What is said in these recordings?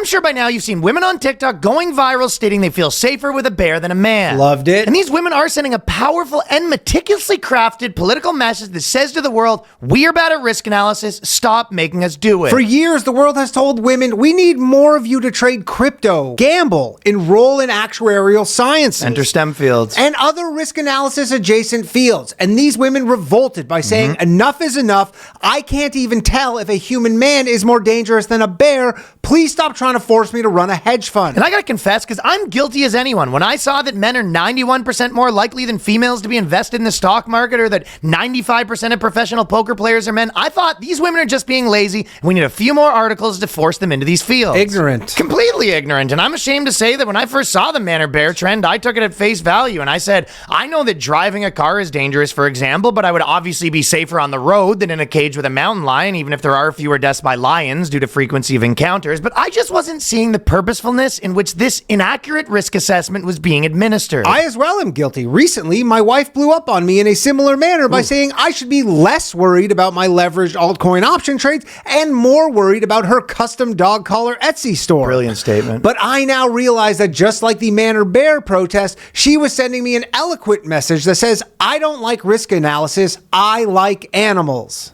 I'm sure by now you've seen women on TikTok going viral stating they feel safer with a bear than a man. Loved it. And these women are sending a powerful and meticulously crafted political message that says to the world, we are bad at risk analysis. Stop making us do it. For years, the world has told women, we need more of you to trade crypto, gamble, enroll in actuarial sciences. Enter STEM fields. And other risk analysis adjacent fields. And these women revolted by saying, enough is enough. I can't even tell if a human man is more dangerous than a bear. Please stop trying to force me to run a hedge fund. And I gotta confess, because I'm guilty as anyone. When I saw that men are 91% more likely than females to be invested in the stock market, or that 95% of professional poker players are men, I thought these women are just being lazy. And we need a few more articles to force them into these fields. Ignorant. Completely ignorant. And I'm ashamed to say that when I first saw the man or bear trend, I took it at face value. And I said, I know that driving a car is dangerous, for example, but I would obviously be safer on the road than in a cage with a mountain lion, even if there are fewer deaths by lions due to frequency of encounters. But I just wasn't seeing the purposefulness in which this inaccurate risk assessment was being administered. I as well am guilty. Recently, my wife blew up on me in a similar manner by saying I should be less worried about my leveraged altcoin option trades and more worried about her custom dog collar Etsy store. Brilliant statement. But I now realize that just like the man or bear protest, she was sending me an eloquent message that says, I don't like risk analysis, I like animals.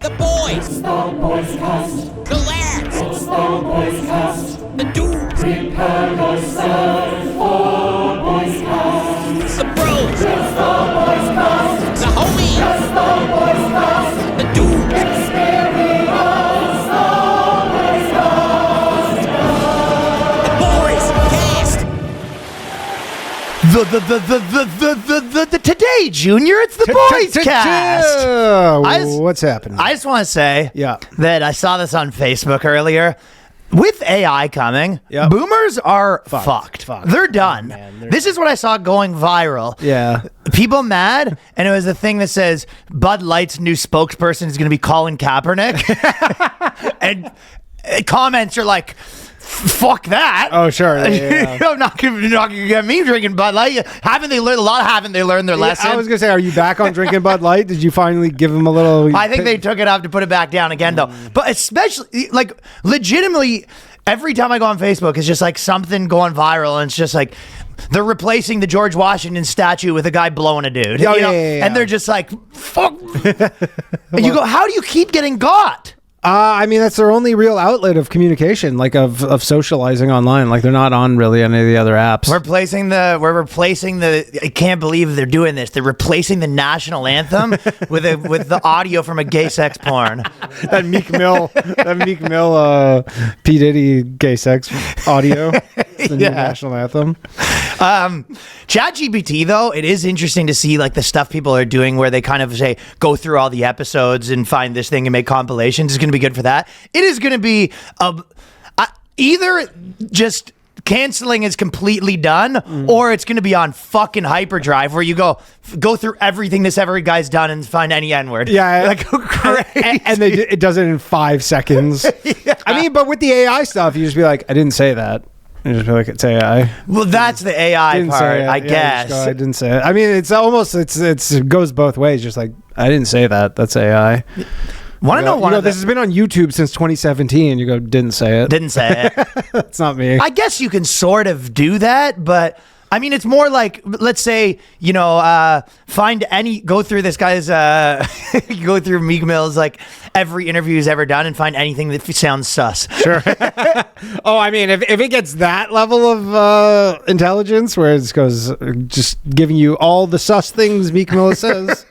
The boys. It's the BOYSCAST. The lads. It's the BOYSCAST. The dudes. Prepare yourself for BOYSCAST. The bros. It's the BOYSCAST. The homies. It's the BOYSCAST. The dudes. Experience the BOYSCAST. The boys. Cast. The today, Junior, it's the boys cast. What's happening? I just want to say Yeah. that I saw this on Facebook earlier. With AI coming, Yep. boomers are fucked. Fucked. They're done. man, This is what I saw going viral. Yeah. People mad, and it was a thing that says Bud Light's new spokesperson is going to be Colin Kaepernick. And comments are like, fuck that. Oh, sure. Yeah. You're not gonna get me drinking Bud Light. Haven't they learned their lesson? I was going to say, are you back on drinking Bud Light? Did you finally give him a little... I think they took it off to put it back down again, though. But especially, like, legitimately, every time I go on Facebook, it's just like something going viral, and it's just like they're replacing the George Washington statue with a guy blowing a dude. Oh, you know? yeah. And they're just like, fuck. And you go, how do you keep getting got? I mean, that's their only real outlet of communication, like of socializing online. Like they're not on really any of the other apps. We're replacing the. I can't believe they're doing this. They're replacing the national anthem with the audio from a gay sex porn. that Meek Mill, P Diddy gay sex audio. It's the new national anthem. ChatGPT, though, it is interesting to see like the stuff people are doing where they kind of say go through all the episodes and find this thing and make compilations. It's going to be good for that. It is going to be either just canceling is completely done, or it's going to be on fucking hyperdrive where you go through everything this every guy's done and find any N-word. Yeah, like go crazy. and it does it in 5 seconds. Yeah. I mean, but with the AI stuff, you just be like, I didn't say that. You just be like, it's AI. Well, that's the AI Didn't part, say it. I Yeah, guess. just go, I didn't say it. I mean, it's almost it goes both ways. Just like, I didn't say that. That's AI. Want to know one? This has been on YouTube since 2017. You go, didn't say it. Didn't say it. That's not me. I guess you can sort of do that, but I mean, it's more like, let's say, go through this guy's, go through Meek Mill's, like, every interview he's ever done and find anything that sounds sus. Sure. Oh, I mean, if it gets that level of intelligence where it goes just giving you all the sus things Meek Mill says.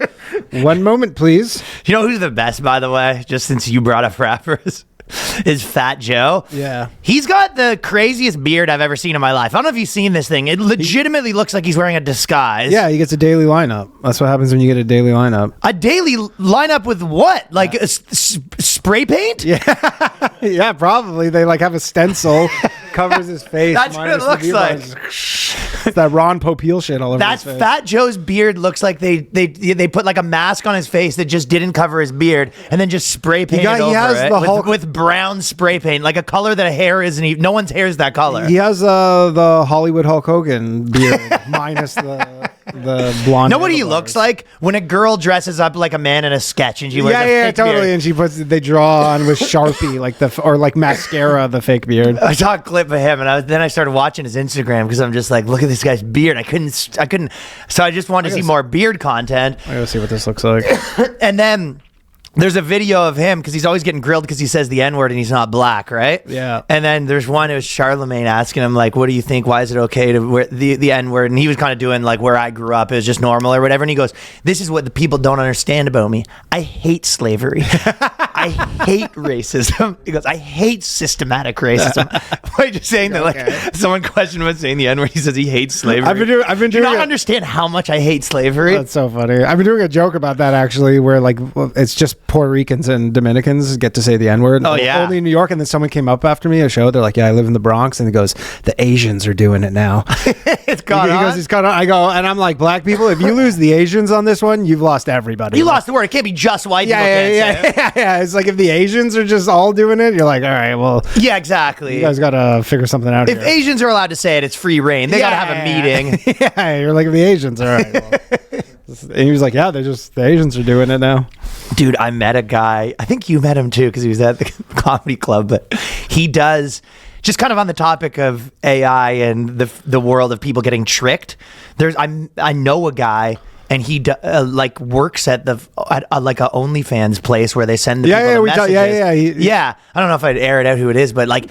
One moment, please. You know who's the best, by the way, just since you brought up rappers? Is Fat Joe. Yeah. He's got the craziest beard I've ever seen in my life. I don't know if you've seen this thing. It legitimately looks like he's wearing a disguise. Yeah, he gets a daily lineup. That's what happens when you get a daily lineup. A daily lineup with what? Like a spray paint? Yeah. Yeah, probably. They like have a stencil, covers his face. That's what it looks like. It's that Ron Popeil shit all over That's his face. Fat Joe's beard looks like they put like a mask on his face that just didn't cover his beard and then just spray painted he over has it the Hulk- with brown spray paint, like a color that hair isn't even. No one's hair is that color. He has the Hollywood Hulk Hogan beard minus the blonde. Know what he handlebars. looks like when a girl dresses up like a man in a sketch and she wears a Yeah, fake totally. beard. And they draw on with Sharpie like mascara the fake beard. I saw a clip of him, and then I started watching his Instagram because I'm just like, look at this guy's beard. I couldn't. So I just wanted to see more beard content. I gotta see what this looks like. And then there's a video of him because he's always getting grilled because he says the N-word and he's not black, right? Yeah. And then there's one, it was Charlemagne asking him, like, what do you think? Why is it okay to wear the N-word? And he was kind of doing, like, where I grew up, it was just normal or whatever. And he goes, this is what the people don't understand about me. I hate slavery. I hate racism. He goes, I hate systematic racism. Why just saying that, like, someone questioned him saying the N-word. He says he hates slavery. I've been doing. Do you not understand how much I hate slavery? That's so funny. I've been doing a joke about that actually, where like it's just Puerto Ricans and Dominicans get to say the N-word. Oh, yeah. Only in New York. And then someone came up after me, a show. They're like, yeah, I live in the Bronx. And he goes, the Asians are doing it now. It's gone He on. goes, it's caught on. I go, and I'm like, black people, if you lose the Asians on this one, you've lost everybody. You lost the word. It can't be just white people. Yeah. It's like if the Asians are just all doing it, you're like, all right, well, Yeah, exactly. you guys got to figure something out If here. Asians are allowed to say it, it's free reign. They got to have a meeting. Yeah, you're like, the Asians, all right. Well. And he was like, yeah, the Asians are doing it now. Dude, I met a guy. I think you met him too because he was at the comedy club. But he does, just kind of on the topic of AI and the world of people getting tricked. I know a guy. And he like works at like a OnlyFans place where they send the people the messages. Yeah. I don't know if I'd air it out who it is, but like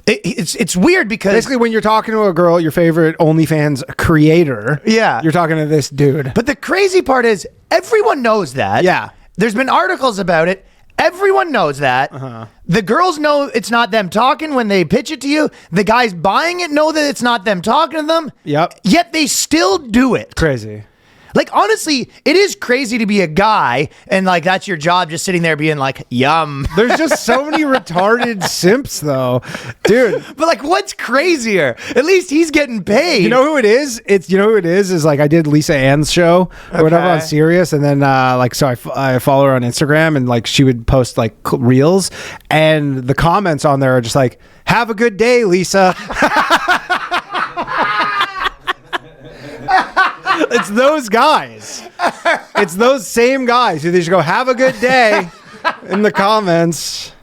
it's weird because Basically, when you're talking to a girl, your favorite OnlyFans creator, Yeah. you're talking to this dude. But the crazy part is everyone knows that. Yeah. There's been articles about it. Everyone knows that. The girls know it's not them talking when they pitch it to you. The guys buying it know that it's not them talking to them. Yep. Yet they still do it. Crazy. Like, honestly, it is crazy to be a guy and, like, that's your job, just sitting there being like, yum. There's just so many retarded simps, though, dude. But, like, what's crazier? At least he's getting paid. You know who it is? Is like I did Lisa Ann's show or whatever on Sirius, and then I follow her on Instagram, and like she would post like reels, and the comments on there are just like, "Have a good day, Lisa." It's those guys. It's those same guys who they just go, "Have a good day," in the comments.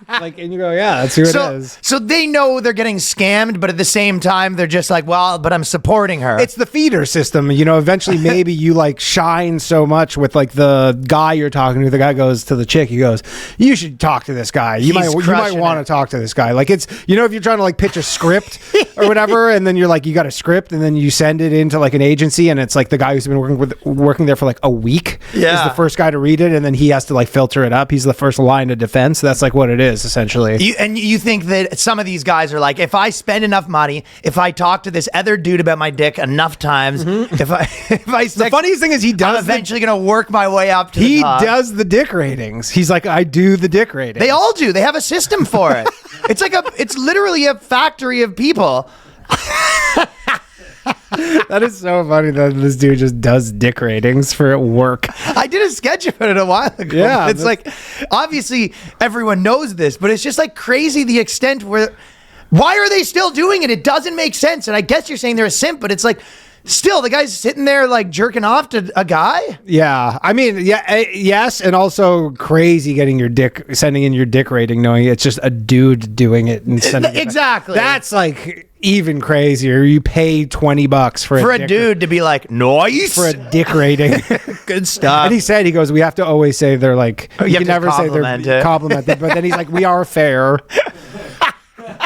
Like, and you go, yeah, that's who it is. So they know they're getting scammed, but at the same time, they're just like, well, but I'm supporting her. It's the feeder system. You know, eventually maybe you like shine so much with like the guy you're talking to. The guy goes to the chick. He goes, you should talk to this guy. You might want to talk to this guy. Like it's, you know, if you're trying to like pitch a script or whatever, and then you're like, you got a script and then you send it into like an agency, and it's like the guy who's been working there for like a week is the first guy to read it, and then he has to like filter it up. He's the first line of defense. That's like what it is essentially. You think that some of these guys are like, if I spend enough money, if I talk to this other dude about my dick enough times, if I the funniest thing is I'm eventually going to work my way up to the top. He does the dick ratings. He's like, I do the dick ratings. They all do. They have a system for it. It's literally a factory of people. That is so funny that this dude just does dick ratings for work. I did a sketch about it a while ago. Yeah, it's like, obviously everyone knows this, but it's just like crazy the extent where, why are they still doing it? It doesn't make sense. And I guess you're saying they're a simp, but it's like, still the guy's sitting there like jerking off to a guy. Yeah. I mean, yes. And also crazy sending in your dick rating, knowing it's just a dude doing it and sending it. Exactly. That's like even crazier. You pay $20 for a dude to be like, nice. For a dick rating. Good stuff. And he goes, we have to always say they're like, you can never say they're complimented, but then he's like, we are fair.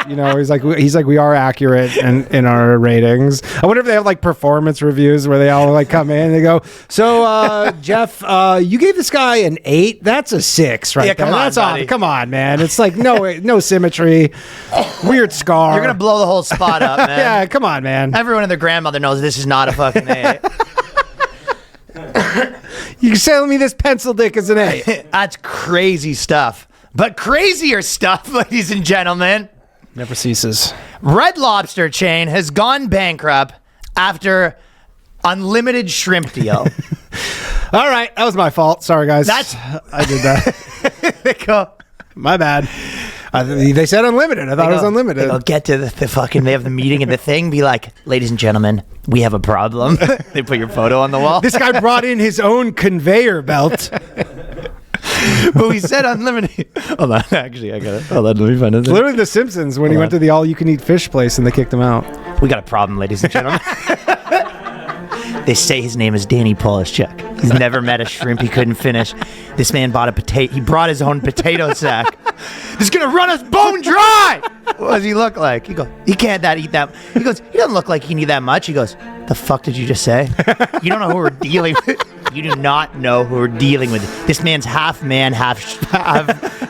You know, he's like, we are accurate in our ratings. I wonder if they have like performance reviews where they all like come in and they go, so Jeff, you gave this guy an 8. That's a 6, right? Yeah, come there. on, That's buddy. Come on, man. It's like no symmetry, weird scar. You're gonna blow the whole spot up, man. Yeah, come on, man. Everyone and their grandmother knows this is not a fucking 8. You selling me this pencil dick as an 8? That's crazy stuff. But crazier stuff, ladies and gentlemen. Never ceases. Red Lobster chain has gone bankrupt after unlimited shrimp deal. All right, that was my fault. Sorry, guys. I did that. They go, My bad. They said unlimited. I thought it was unlimited. They'll get to the fucking, they have the meeting and the thing, be like, ladies and gentlemen, we have a problem. They put your photo on the wall. This guy brought in his own conveyor belt. But we said unlimited. Hold on, actually, I got it. Hold on, let me find it. Literally The Simpsons when he went to the all-you-can-eat fish place and they kicked him out. We got a problem, ladies and gentlemen. They say his name is Danny Polishchuk. He's never met a shrimp he couldn't finish. This man bought a potato. He brought his own potato sack. This is gonna run us bone dry. What does he look like? He goes, he can't eat that. He goes, he doesn't look like he can eat that much. He goes, the fuck did you just say? You don't know who we're dealing with. You do not know who we're dealing with. This man's half man, half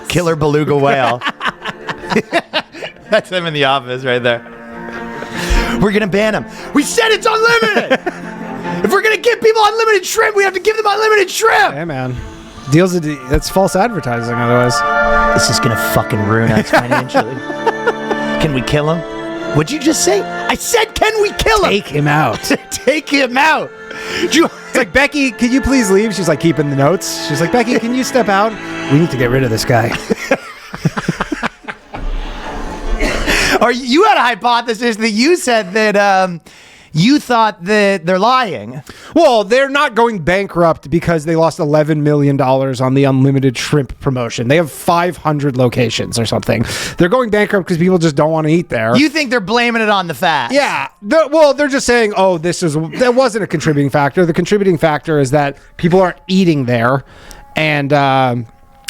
killer beluga whale. That's him in the office right there. We're gonna ban him. We said it's unlimited. If we're gonna give people unlimited shrimp, we have to give them unlimited shrimp. Hey, man. That's false advertising otherwise. This is gonna fucking ruin us financially. Can we kill him? What'd you just say? I said, can we kill him? Take him out. Take him out. It's like, Becky, could you please leave? She's like keeping the notes. She's like, Becky, can you step out? We need to get rid of this guy. Or you had a hypothesis that you said that you thought that they're lying. Well, they're not going bankrupt because they lost $11 million on the unlimited shrimp promotion. They have 500 locations or something. They're going bankrupt because people just don't want to eat there. You think they're blaming it on the fat? Yeah. They're just saying, oh, that wasn't a contributing factor. The contributing factor is that people aren't eating there and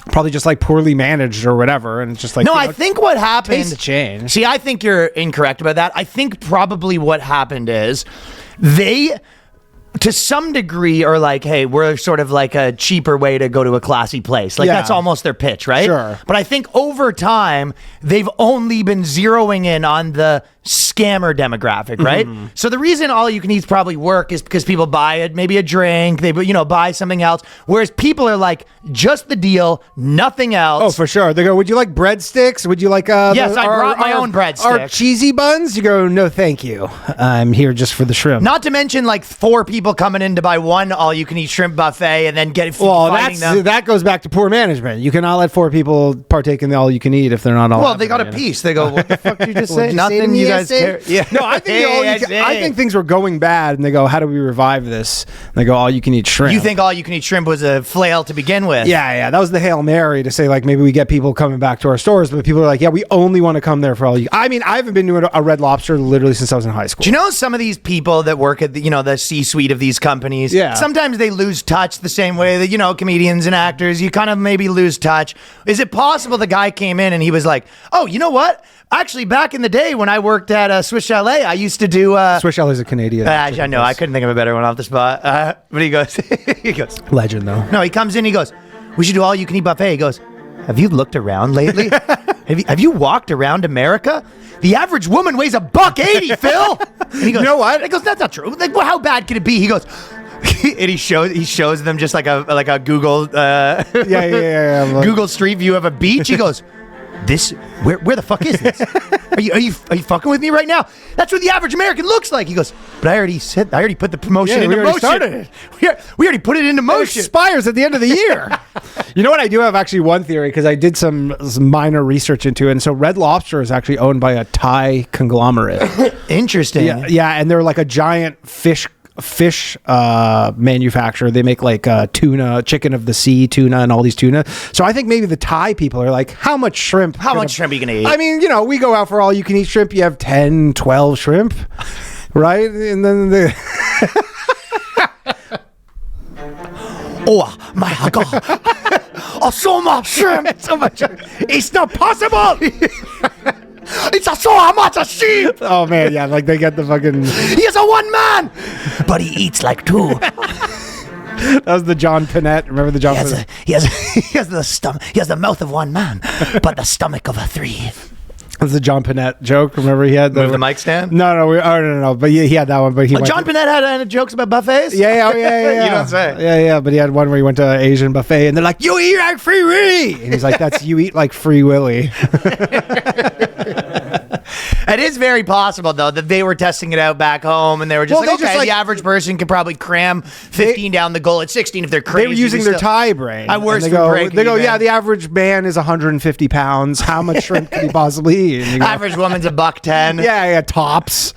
probably just like poorly managed or whatever. And it's just like, no, I think what happened. Taste change. See, I think you're incorrect about that. I think probably what happened is they, to some degree, are like, hey, we're sort of like a cheaper way to go to a classy place. Like, that's almost their pitch, right? Sure. But I think over time, they've only been zeroing in on the scammer demographic, right? Mm-hmm. So the reason all you can eats probably work is because people buy it, maybe a drink, they buy something else. Whereas people are like, just the deal, nothing else. Oh, for sure. They go, would you like breadsticks? Would you like yes, I brought my own breadsticks. Our cheesy buns? You go, no, thank you. I'm here just for the shrimp. Not to mention like 4 people coming in to buy one all-you-can-eat shrimp buffet and then that goes back to poor management. You cannot let 4 people partake in the all-you-can-eat if they're not all. Well, they got a piece. They go, what the fuck did you just say? Nothing. You guys care? Yeah. No, I think things were going bad, and they go, how do we revive this? And they go, all-you-can-eat shrimp. You think all-you-can-eat shrimp was a flail to begin with? Yeah. That was the Hail Mary to say, like, maybe we get people coming back to our stores, but people are like, yeah, we only want to come there for all you. I mean, I haven't been to a Red Lobster literally since I was in high school. Do you know some of these people that work at the C-suite of these companies? Yeah. Sometimes they lose touch the same way that, comedians and actors, you kind of maybe lose touch. Is it possible the guy came in and he was like, oh, you know what? Actually, back in the day when I worked at Swiss Chalet, I used to do... Swiss Chalet is a Canadian. I know. I couldn't think of a better one off the spot. But he goes... Legend, though. No, he comes in, he goes, we should do all-you-can-eat buffet. He goes, have you looked around lately? have you walked around America? The average woman weighs $180, Phil. And he goes, you know what? He goes, that's not true. Like, well, how bad could it be? He goes... and he shows them just like a Google Google Street View of a beach. He goes, where the fuck is this? Are you fucking with me right now? That's what the average American looks like. He goes, but I already put the promotion into motion. Started it. We already put it into motion. It expires at the end of the year. You know what? I do have actually one theory because I did some minor research into it. And so Red Lobster is actually owned by a Thai conglomerate. Interesting. Yeah, and they're like a giant fish manufacturer. They make like tuna, chicken of the sea tuna, and all these tuna. So I think maybe the Thai people are like, how much shrimp? How much shrimp are you gonna eat? I mean, we go out for all you can eat shrimp. You have 10, 12 shrimp, right? And then oh my God! Oh, so much shrimp! So much shrimp! It's not possible! It's so much a sheep! Oh man, yeah, like they get the fucking... He is a one man! But he eats like 2. That was the John Pinette. Remember the John Pinette? He has the mouth of one man, but the stomach of a 3. That's the John Pinette joke. Remember he had the mic stand? No. But he had that one. But John Pinette had jokes about buffets? Yeah. You don't say. Yeah. But he had one where he went to an Asian buffet and they're like, you eat like Free Willy. And he's like, that's you eat like Free Willy. It is very possible, though, that they were testing it out back home, and they were just Well, they the average person could probably cram 15 down the goal at 16 if they're crazy. They were using their Thai brain. I worse And than breaking They go, even. yeah, the average man is 150 pounds. How much shrimp could he possibly eat? And you go, Average woman's $1.10. yeah, tops.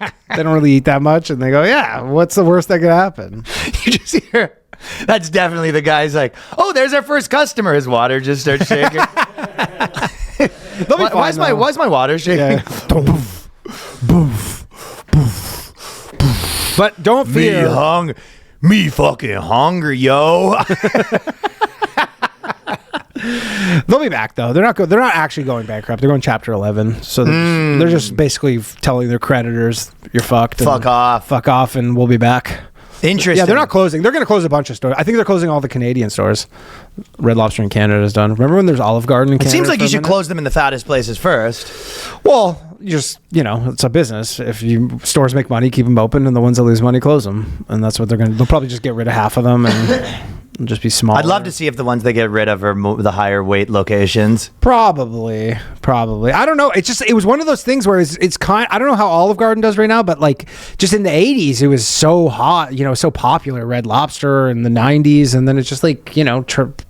They don't really eat that much, and they go, yeah, what's the worst that could happen? You just hear. That's definitely the guy's like, oh, there's our first customer. His water just starts shaking. Why is my water shaking? Yeah. Boof, boof, boof, boof. But don't fear. Me fucking hungry, yo. They'll be back though. They're not actually going bankrupt. They're going Chapter 11. So they're just basically telling their creditors, "You're fucked. Fuck off, and we'll be back." Interesting. Yeah, they're not closing. They're going to close a bunch of stores. I think they're closing all the Canadian stores. Red Lobster in Canada is done. Remember when there's Olive Garden in Canada? It seems like for you a should minute? close them in the fattest places first. Well, it's a business. If stores make money, keep them open, and the ones that lose money, close them. And that's what they're going to. They'll probably just get rid of half of them and just be small. I'd love to see if the ones they get rid of are the higher weight locations. Probably. I don't know. It was one of those things where it's kind. I don't know how Olive Garden does right now, but like just in the 80s, it was so hot. So popular. Red Lobster in the 90s, and then it's just like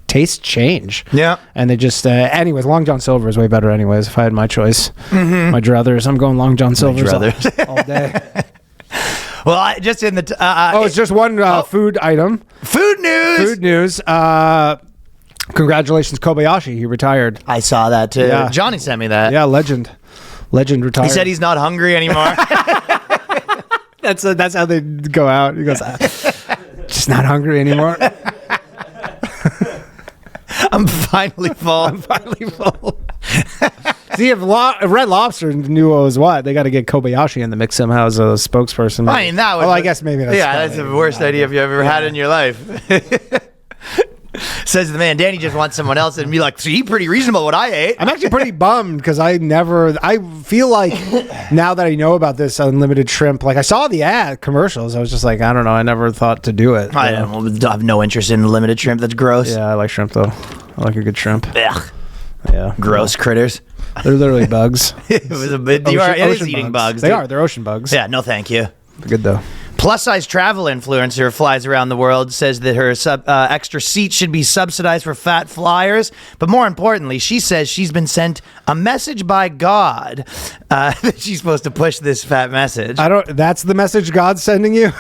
tastes change. Yeah. And they just anyways, Long John Silver is way better. Anyways, if I had my choice, my druthers, I'm going Long John Silver all day. Well, just in the It's just one food item. Food news. Congratulations, Kobayashi. He retired. I saw that too. Yeah. Johnny sent me that. Yeah, legend retired. He said he's not hungry anymore. That's how they go out. He goes, just not hungry anymore. I'm finally full. See, if Red Lobster knew what was what, they got to get Kobayashi in the mix somehow as a spokesperson. I mean, that would. Well, I guess maybe that's. Yeah, that's the worst idea you've ever had in your life. Says the man. Danny just wants someone else and be like, see, pretty reasonable what I ate. I'm actually pretty bummed because I feel like now that I know about this unlimited shrimp, like I saw the ad commercials, I was just like, I don't know, I never thought to do it. I have no interest in limited shrimp. That's gross. Yeah, I like shrimp though. I like a good shrimp. Ugh. Yeah. Gross critters. They're literally bugs. It was a bit. It is eating bugs. They are. They're ocean bugs. Yeah, no thank you. They're good though. Plus-size travel influencer flies around the world, says that her extra seats should be subsidized for fat flyers. But more importantly, she says she's been sent a message by God that she's supposed to push this fat message. That's the message God's sending you?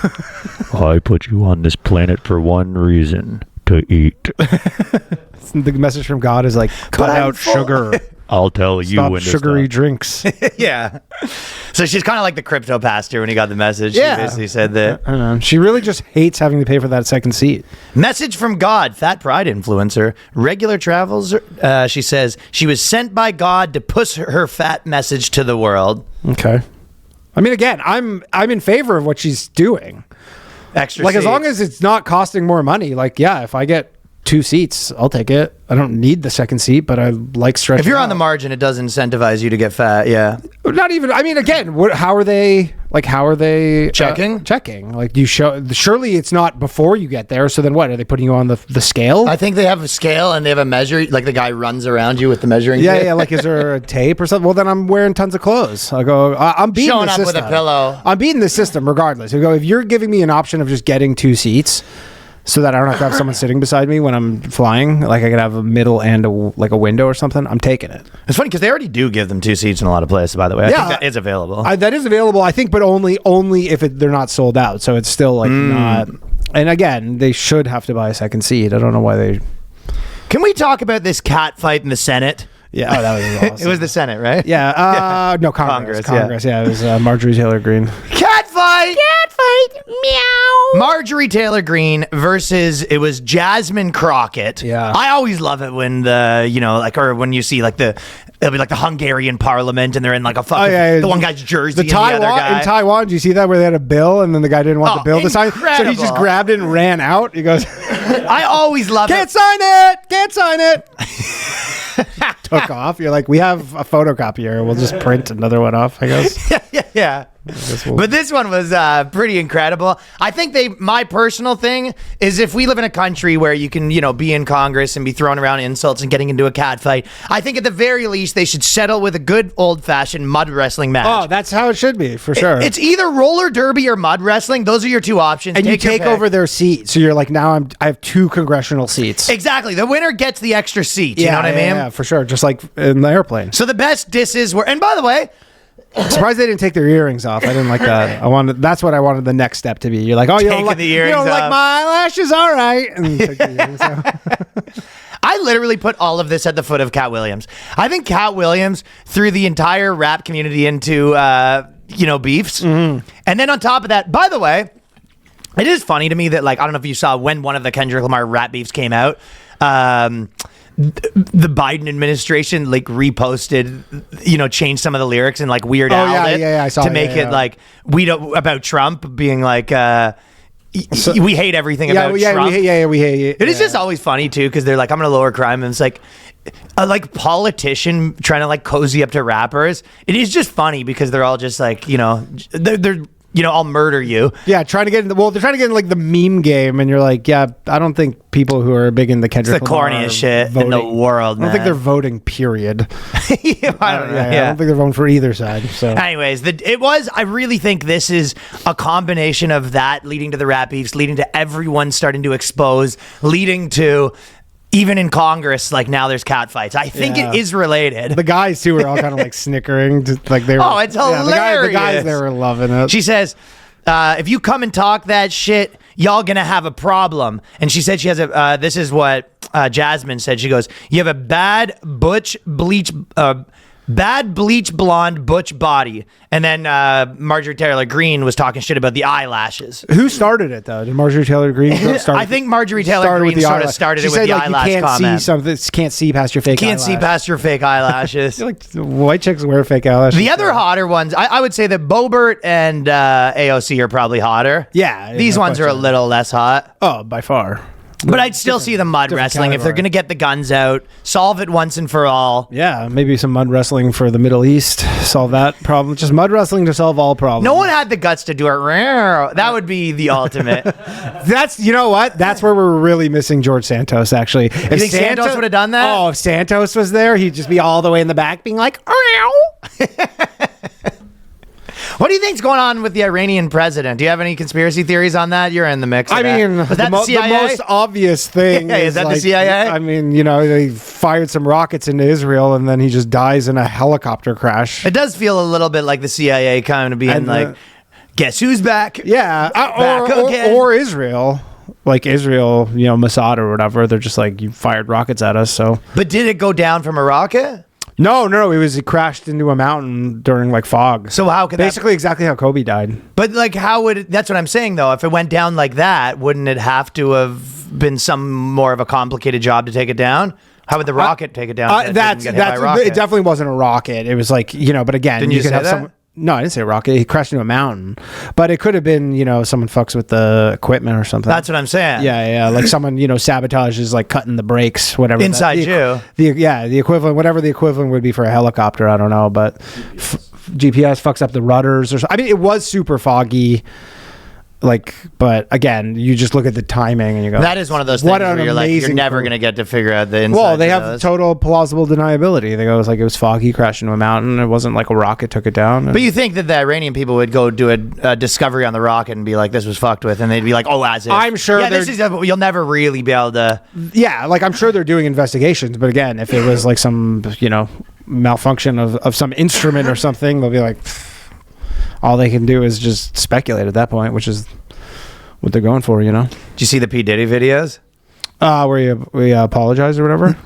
I put you on this planet for one reason, to eat. The message from God is like, cut out sugar. I'll tell you Stop when to sugary stop. drinks. Yeah. So she's kind of like the crypto pastor when he got the message. Yeah. She basically said that. I don't know. She really just hates having to pay for that second seat. Message from God, fat pride influencer. Regular travels, she says, she was sent by God to push her fat message to the world. Okay. I mean, again, I'm in favor of what she's doing. Extra Like, as seats. long as it's not costing more money, like, yeah, if I get 2 seats, I'll take it. I don't need the second seat, but I like stretching. If you're on out. the margin, it does incentivize you to get fat. Yeah. Not even. I mean, again, how are they Checking? checking? Like, you show. Surely it's not before you get there. So then, what are they putting you on the scale? I think they have a scale and they have a measure. Like the guy runs around you with the measuring Yeah, tape. yeah. Like, is there a tape or something? Well, then I'm wearing tons of clothes. I go. I'm beating Showing the up system. with a pillow. I'm beating the system regardless. I go. If you're giving me an option of just getting 2 seats, so that I don't have to have someone sitting beside me when I'm flying, like I could have a middle and a window or something, I'm taking it. It's funny because they already do give them 2 seats in a lot of places, by the way. I think that is available. That is available, I think, but only if they're not sold out. So it's still like not. And again, they should have to buy a second seat. I don't know why they. Can we talk about this cat fight in the Senate? Yeah, oh, that was awesome. It was the Senate, right? Yeah, no, Congress. Congress, Yeah, it was Marjorie Taylor Greene. Cat fight! Meow! Marjorie Taylor Greene versus, it was Jasmine Crockett. Yeah. I always love it when or when you see it'll be like the Hungarian parliament and they're in like a fucking, the one guy's jersey and the other guy. In Taiwan, did you see that where they had a bill and then the guy didn't want the bill to sign? So he just grabbed it and ran out. He goes, I always love Can't it. sign it! Took off. You're like, we have a photocopier. We'll just print another one off, I guess. Yeah. But this one was pretty incredible. I think my personal thing is if we live in a country where you can, be in Congress and be throwing around insults and getting into a cat fight, I think at the very least they should settle with a good old-fashioned mud wrestling match. Oh, that's how it should be, for sure. It's either roller derby or mud wrestling. Those are your two options. And you take over their seat. So you're like, now I have 2 congressional seats. Exactly. The winner gets the extra seat. You know what I mean? Yeah, for sure. Just like in the airplane. So the best disses were, and by the way, Surprised they didn't take their earrings off. I didn't like that. That's what I wanted the next step to be. You're like, oh, you don't like my eyelashes? All right. And take the earrings off. I literally put all of this at the foot of Cat Williams. I think Cat Williams threw the entire rap community into, beefs. Mm-hmm. And then on top of that, by the way, it is funny to me that, I don't know if you saw when one of the Kendrick Lamar rap beefs came out, the Biden administration reposted, changed some of the lyrics and Weird Al it I saw to make it we don't about Trump being we hate everything about Trump. We hate it. Is just always funny too because they're like, I'm gonna lower crime, and it's a politician trying to cozy up to rappers. It is just funny because they're all just they're I'll murder you. Yeah, they're trying to get in the meme game, and you're like, yeah, I don't think people who are big in the Kendrick Lamar corniest shit in the world. I don't think they're voting. Period. I don't know. I don't think they're voting for either side. So, anyways, I really think this is a combination of that leading to the rap beefs, leading to everyone starting to expose, leading to. Even in Congress, now there's cat fights. I think it is related. The guys too were all kind of snickering, they were. Oh, it's hilarious. The guys they were loving it. She says, "If you come and talk that shit, y'all gonna have a problem." And she said she has a. This is what Jasmine said. She goes, "You have a bad bleach blonde butch body." And then Marjorie Taylor Greene was talking shit about the eyelashes. Who started it though? Did Marjorie Taylor Greene start? I think Marjorie Taylor Greene sort of started it with the eyelash comment. Can't see past your fake. Can't see past your fake eyelashes. White chicks wear fake eyelashes. The other hotter ones, I would say that Bobert and AOC are probably hotter. Yeah, these ones are a little less hot. Oh, by far. But I'd still see the mud wrestling if they're going to get the guns out, solve it once and for all. Yeah, maybe some mud wrestling for the Middle East, solve that problem. Just mud wrestling to solve all problems. No one had the guts to do it. That would be the ultimate. You know what? That's where we're really missing George Santos, actually. If you think Santos would have done that? Oh, if Santos was there, he'd just be all the way in the back being like, What do you think's going on with the Iranian president? Do you have any conspiracy theories on that? You're in the mix. Was that the CIA? The most obvious thing is that the CIA? I mean, they fired some rockets into Israel and then he just dies in a helicopter crash. It does feel a little bit like the CIA kind of being guess who's back? Yeah, or Israel. Israel, Mossad or whatever. They're just you fired rockets at us. So, but did it go down from a rocket? No. It crashed into a mountain during fog. So how could basically exactly how Kobe died? But how would it, that's what I'm saying though. If it went down like that, wouldn't it have to have been some more of a complicated job to take it down? How would the rocket take it down? It definitely wasn't a rocket. It was but again, didn't you could have some. No, I didn't say rocket. He crashed into a mountain, but it could have been, someone fucks with the equipment or something. That's what I'm saying. Yeah. Someone, sabotages, cutting the brakes, whatever. Inside you. The equivalent, whatever the equivalent would be for a helicopter. I don't know, but GPS fucks up the rudders or something. I mean, it was super foggy. But again, you just look at the timing and you go, that is one of those things where you're never going to get to figure out the inside. Well, they have total plausible deniability. They go, it was foggy, crashed into a mountain. It wasn't a rocket took it down. But you think that the Iranian people would go do a discovery on the rocket and be like, this was fucked with, and they'd be like, oh, as if. I'm sure. Yeah, you'll never really be able to. Yeah, I'm sure they're doing investigations. But again, if it was some, malfunction of some instrument or something, they'll be like, all they can do is just speculate at that point, which is what they're going for, Did you see the P. Diddy videos? Where we apologize or whatever?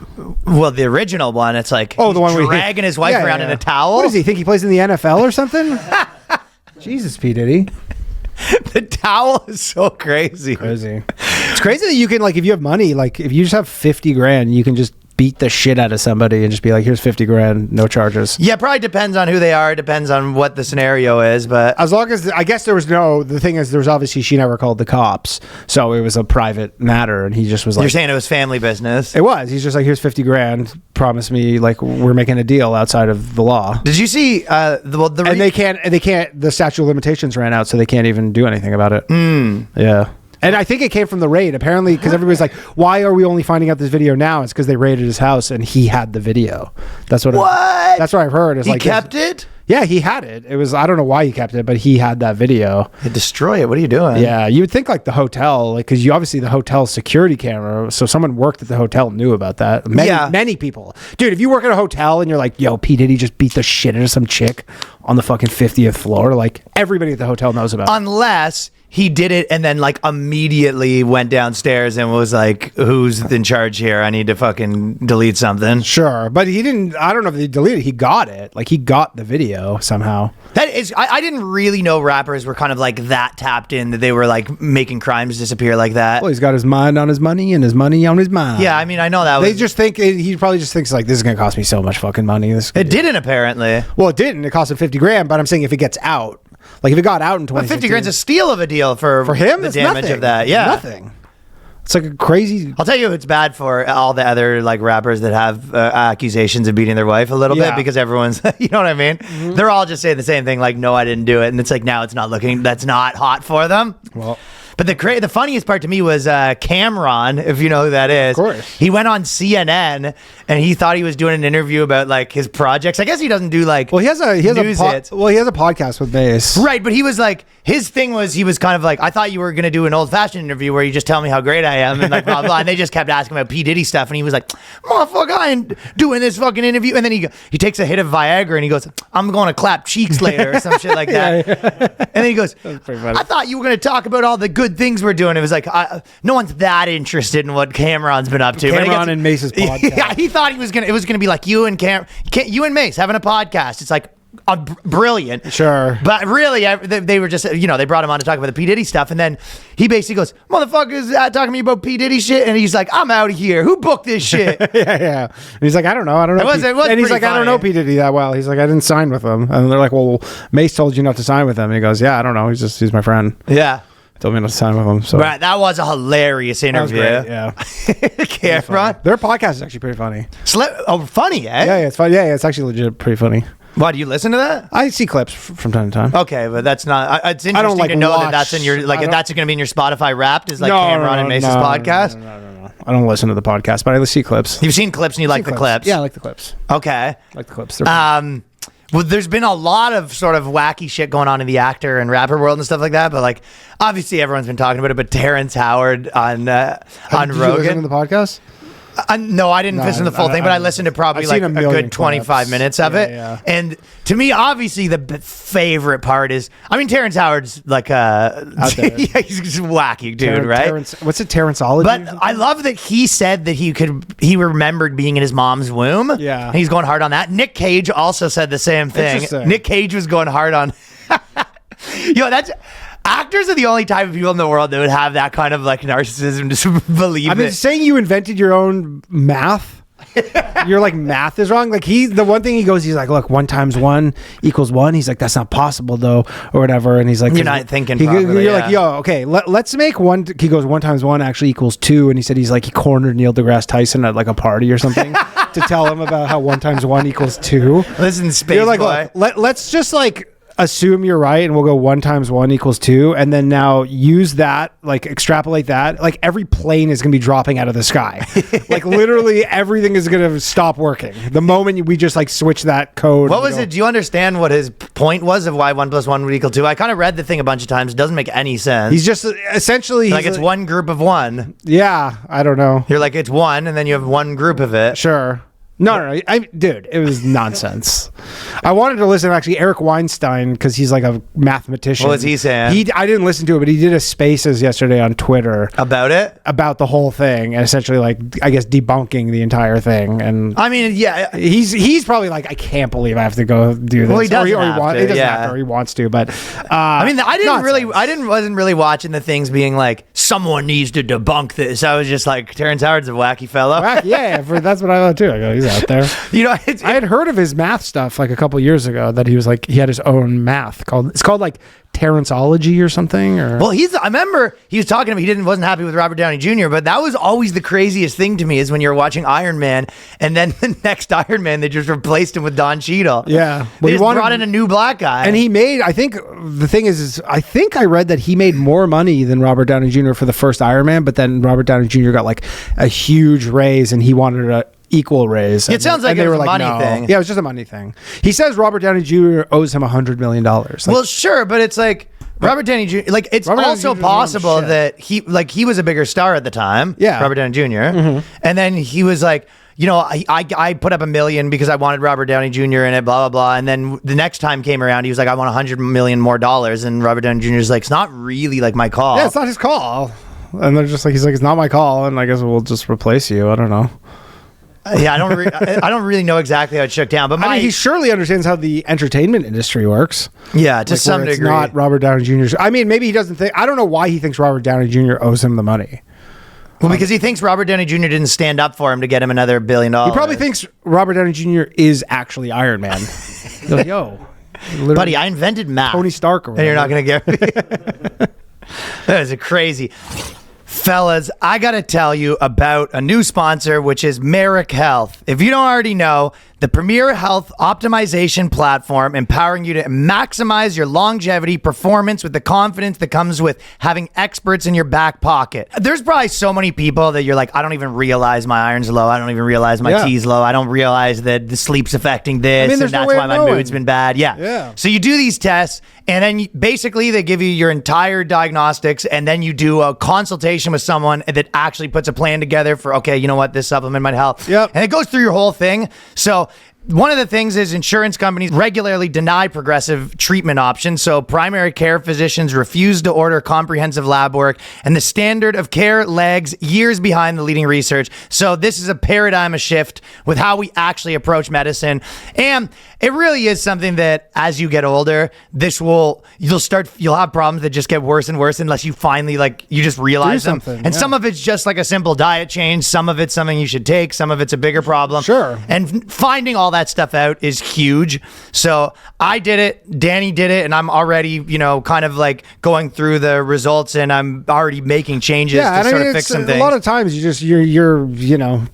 Well, the original one, it's the one dragging his wife around in a towel. What does he think he plays in the NFL or something? Jesus, P. Diddy. The towel is so crazy. It's crazy that you can, if you have money, if you just have $50,000, you can just beat the shit out of somebody and just be like, here's 50 grand, no charges. Yeah, probably depends on who they are. Depends on what the scenario is, but As long as, I guess the thing is, there was obviously, she never called the cops. So it was a private matter. And he just was like, you're saying it was family business. it was. He's just like, here's 50 grand. Promise me, like, we're making a deal outside of the law. Did you see And they can't, the statute of limitations ran out, so they can't even do anything about it. Yeah. And I think it came from the raid, apparently, because everybody's like, why are we only finding out this video now? It's because they raided his house and he had the video. That's what that's what I've heard. Is he like kept it? Yeah, he had it. It was, I don't know why he kept it, but he had that video. You destroy it. What are you doing? Yeah, you would think like the hotel, like, because you obviously the hotel security camera, so someone worked at the hotel knew about that. Many people. Dude, if you work at a hotel and you're like, yo, P. Diddy just beat the shit out of some chick on the fucking 50th floor, like, everybody at the hotel knows about it. Unless he did it and then like immediately went downstairs and was like, who's in charge here? I need to fucking delete something. Sure, but he didn't, I don't know if he deleted it. He got it. Like, he got the video somehow. That is, I didn't really know rappers were kind of like that tapped in, that they were like making crimes disappear like that. Well, he's got his mind on his money and his money on his mind. Yeah, I mean, I know that They just think, he probably just thinks like, this is going to cost me so much fucking money. It didn't, apparently. Well, it didn't. It cost him 50 grand, but I'm saying if it gets out, like if it got out in 2016. 50 grand's a steal of a deal for him, the it's damage nothing. of that. Yeah. Nothing. It's like a crazy. I'll tell you, it's bad for all the other like rappers that have accusations of beating their wife a little bit, because everyone's, you know what I mean? They're all just saying the same thing, like, no, I didn't do it. And it's like, now it's not looking, that's not hot for them. Well, but the funniest part to me was Cameron, if you know who that is. Of course. He went on CNN and he thought he was doing an interview about like his projects. I guess he doesn't do like he has a news hits. podcast with Bass. Right, but he was like, his thing was, he was kind of like, I thought you were going to do an old-fashioned interview where you just tell me how great I am and like blah, blah, and they just kept asking about P. Diddy stuff, and he was like, motherfucker, I ain't doing this fucking interview. And then he takes a hit of Viagra and he goes, I'm going to clap cheeks later or some shit like that. And then he goes, I thought you were going to talk about all the good things we're doing. It was like, no one's that interested in what Cameron's been up to. Cameron and Mace's podcast. Yeah, he thought it was going to be like you and you and Mace having a podcast. It's like, brilliant. Sure. But really, they were just, they brought him on to talk about the P. Diddy stuff. And then he basically goes, motherfuckers talking to me about P. Diddy shit. And he's like, I'm out of here. Who booked this shit? yeah. And he's like, I don't know. It was and he's like, pretty I don't know P. Diddy that well. He's like, I didn't sign with him. And they're like, well, Mace told you not to sign with him. And he goes, yeah, I don't know. He's my friend. Yeah. Told me not to sign with him. So Right, that was a hilarious interview. That was great, yeah. Cameron. Their podcast is actually pretty funny. Funny, eh? Yeah, it's fun. Yeah, it's actually legit pretty funny. Why, do you listen to that? I see clips from time to time. Okay, but that's not. It's interesting like to know watch- that that's in your, like, that's going to be in your Spotify Wrapped, is like No, Cameron and Mace's podcast. No. I don't listen to the podcast, but I see clips. You've seen clips and you like the clips. Yeah, I like the clips. Okay. I like the clips. They're fun. Well, there's been a lot of sort of wacky shit going on in the actor and rapper world and stuff like that, but like obviously everyone's been talking about it. But Terrence Howard on Did you listen Rogan. to the podcast? No, I didn't listen to the full thing, but I listened to probably I've like seen a a million good 25 clips. minutes of it. Yeah. And to me, obviously, the favorite part is, I mean, Terrence Howard's like Out there. yeah, he's just wacky dude, right? What's it, Terrenceology? But I love that he said that he remembered being in his mom's womb. Yeah. And he's going hard on that. Nick Cage also said the same thing. Interesting. Nick Cage was going hard on. Actors are the only type of people in the world that would have that kind of like narcissism to believe I mean, it. saying you invented your own math. You're like, math is wrong. Like, the one thing he goes, he's like, look, 1 × 1 = 1. He's like, that's not possible though, or whatever. And he's like, You're not thinking properly, You're yeah. like, yo, okay, let's make one. He goes, 1 × 1 actually = 2. And he said, he cornered Neil deGrasse Tyson at like a party or something to tell him about how 1 × 1 = 2. Listen, space You're like, boy. look, let's just like assume you're right, and we'll go 1 × 1 = 2, and then now use that, like extrapolate that. Like every plane is gonna be dropping out of the sky. Like literally everything is gonna stop working the moment we just like switch that code. What was it? Do you understand what his point was of why 1 + 1 = 2? I kind of read the thing a bunch of times. It doesn't make any sense. He's just essentially like it's one group of one. Yeah, I don't know. You're like, it's one, and then you have one group of it. Sure. No. Dude, it was nonsense. I wanted to listen to actually Eric Weinstein because he's like a mathematician. What was he saying? I didn't listen to it, but he did a Spaces yesterday on Twitter About it? about the whole thing and essentially like I guess debunking the entire thing. And I mean, yeah. he's probably like, I can't believe I have to go do this. Well, he doesn't He have to, doesn't yeah. have to, or he wants to, but I mean, nonsense. wasn't really watching the things being like, someone needs to debunk this. I was just like, Terrence Howard's a wacky fellow. That's what I thought too. I go, he's out there. You know, I had heard of his math stuff like a couple years ago that he was like, he had his own math it's called like Terrenceology or something. Or well, I remember he was talking about wasn't happy with Robert Downey Jr., but that was always the craziest thing to me is when you're watching Iron Man and then the next Iron Man, they just replaced him with Don Cheadle. Yeah. They just brought in a new black guy. And he made, I think the thing is I think I read that he made more money than Robert Downey Jr. for the first Iron Man, but then Robert Downey Jr. got like a huge raise and he wanted a equal raise. It sounds like it was a money thing. Yeah, it was just a money thing. He says Robert Downey Jr. owes him $100 million. Like, well, sure, but it's like Robert Downey Jr. Like it's Robert Downey also Jr. 's possible shit. that he was a bigger star at the time. Yeah. Robert Downey junior And then he was like, you know, I put up $1 million because I wanted Robert Downey Jr. in it, blah, blah, blah. And then the next time came around, he was like, I want $100 million more. And Robert Downey Jr. is like, it's not really like my call. yeah, it's not his call. And they're just like, he's like, it's not my call. And I guess we'll just replace you. I don't know. Yeah, I don't really know exactly how it shook down, but I mean, he surely understands how the entertainment industry works. yeah, to Like, some where it's degree. not Robert Downey Jr. I mean, maybe he doesn't think. I don't know why he thinks Robert Downey Jr. owes him the money. Well, because he thinks Robert Downey Jr. didn't stand up for him to get him another $1 billion. He probably thinks Robert Downey Jr. is actually Iron Man. You're like, yo, literally buddy, I invented math. Tony Stark, or and you're not whatever. going to get me. That is crazy. Fellas, I got to tell you about a new sponsor, which is Marek Health. If you don't already know, the premier health optimization platform empowering you to maximize your longevity performance with the confidence that comes with having experts in your back pocket. There's probably so many people that you're like, I don't even realize my iron's low. I don't even realize my T's low. I don't realize that the sleep's affecting this. I mean, and there's no that's way why of my knowing. mood's been bad. Yeah. So you do these tests, and then basically they give you your entire diagnostics, and then you do a consultation with someone that actually puts a plan together for, okay, you know what, this supplement might help. Yep. And it goes through your whole thing. So one of the things is insurance companies regularly deny progressive treatment options. So primary care physicians refuse to order comprehensive lab work, and the standard of care lags years behind the leading research. So this is a paradigm shift with how we actually approach medicine. And it really is something that as you get older, you'll have problems that just get worse and worse unless you finally you just realize them. And some of it's just like a simple diet change. Some of it's something you should take. Some of it's a bigger problem. Sure. And finding all that stuff out is huge. So I did it, Danny did it, and I'm already, kind of like going through the results, and I'm already making changes to sort of fix some things. A lot of times you're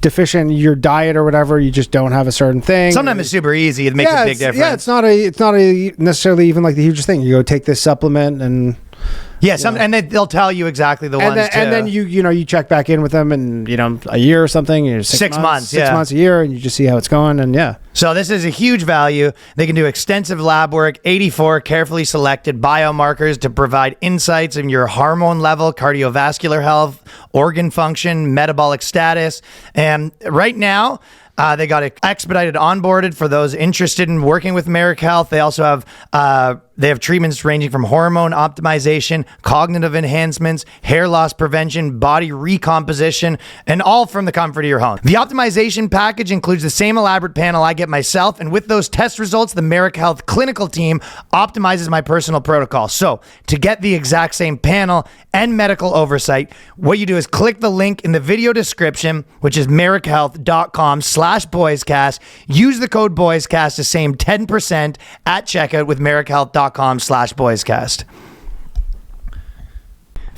deficient in your diet or whatever. You just don't have a certain thing. Sometimes it's super easy. It makes a big difference. Yeah, it's not a necessarily even like the hugest thing. You go take this supplement and. Yeah, and they'll tell you exactly the ones too. And then you check back in with them in a year or something. 6 months, 6 months, a year, and you just see how it's going. And yeah. So this is a huge value. They can do extensive lab work, 84 carefully selected biomarkers to provide insights in your hormone level, cardiovascular health, organ function, metabolic status. And right now, they got expedited onboarded for those interested in working with Marek Health. They also have treatments ranging from hormone optimization, cognitive enhancements, hair loss prevention, body recomposition, and all from the comfort of your home. The optimization package includes the same elaborate panel I get myself, and with those test results, the Marek Health clinical team optimizes my personal protocol. So to get the exact same panel and medical oversight, what you do is click the link in the video description, which is marekhealth.com/boyscast. Use the code boyscast to save 10% at checkout with marekhealth.com/boyscast.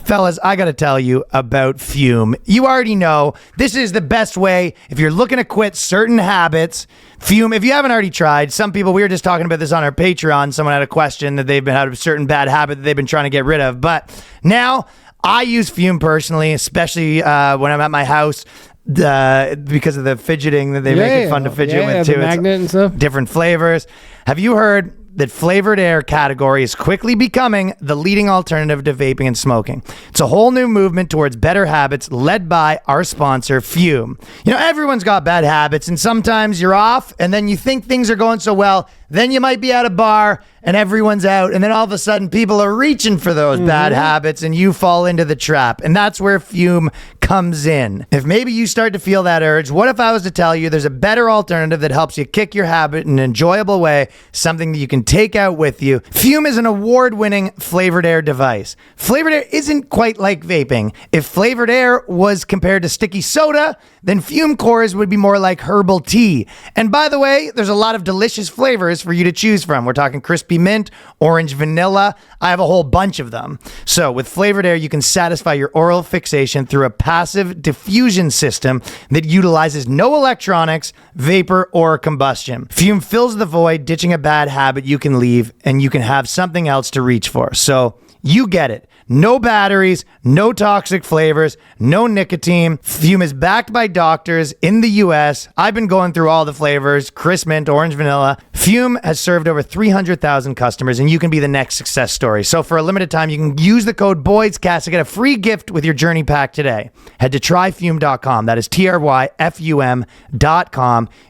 Fellas, I got to tell you about Fume. You already know this is the best way if you're looking to quit certain habits. Fume, if you haven't already tried, some people, we were just talking about this on our Patreon. Someone had a question that they've had a certain bad habit that they've been trying to get rid of. But now I use Fume personally, especially when I'm at my house. Because of the fidgeting that they make it fun to fidget with too. The magnet and stuff. Different flavors. Have you heard that flavored air category is quickly becoming the leading alternative to vaping and smoking. It's a whole new movement towards better habits led by our sponsor, Fume. You know, everyone's got bad habits, and sometimes you're off, and then you think things are going so well, then you might be at a bar and everyone's out, and then all of a sudden people are reaching for those bad habits and you fall into the trap. And that's where Fume comes in. If maybe you start to feel that urge, what if I was to tell you there's a better alternative that helps you kick your habit in an enjoyable way, something that you can take out with you? Fume is an award-winning flavored air device. Flavored air isn't quite like vaping. If flavored air was compared to sticky soda, then Fume cores would be more like herbal tea. And by the way, there's a lot of delicious flavors for you to choose from. We're talking crispy mint, orange vanilla. I have a whole bunch of them. So with flavored air, you can satisfy your oral fixation through a passive diffusion system that utilizes no electronics, vapor, or combustion. Fume fills the void, ditching a bad habit you can leave, and you can have something else to reach for. So you get it. No batteries, no toxic flavors, no nicotine. Fume is backed by doctors in the US. I've been going through all the flavors, crisp mint, orange vanilla. Fume has served over 300,000 customers, and you can be the next success story. So for a limited time, you can use the code BOYSCAST to get a free gift with your journey pack today. Head to tryfume.com. That is TRYFUM.com.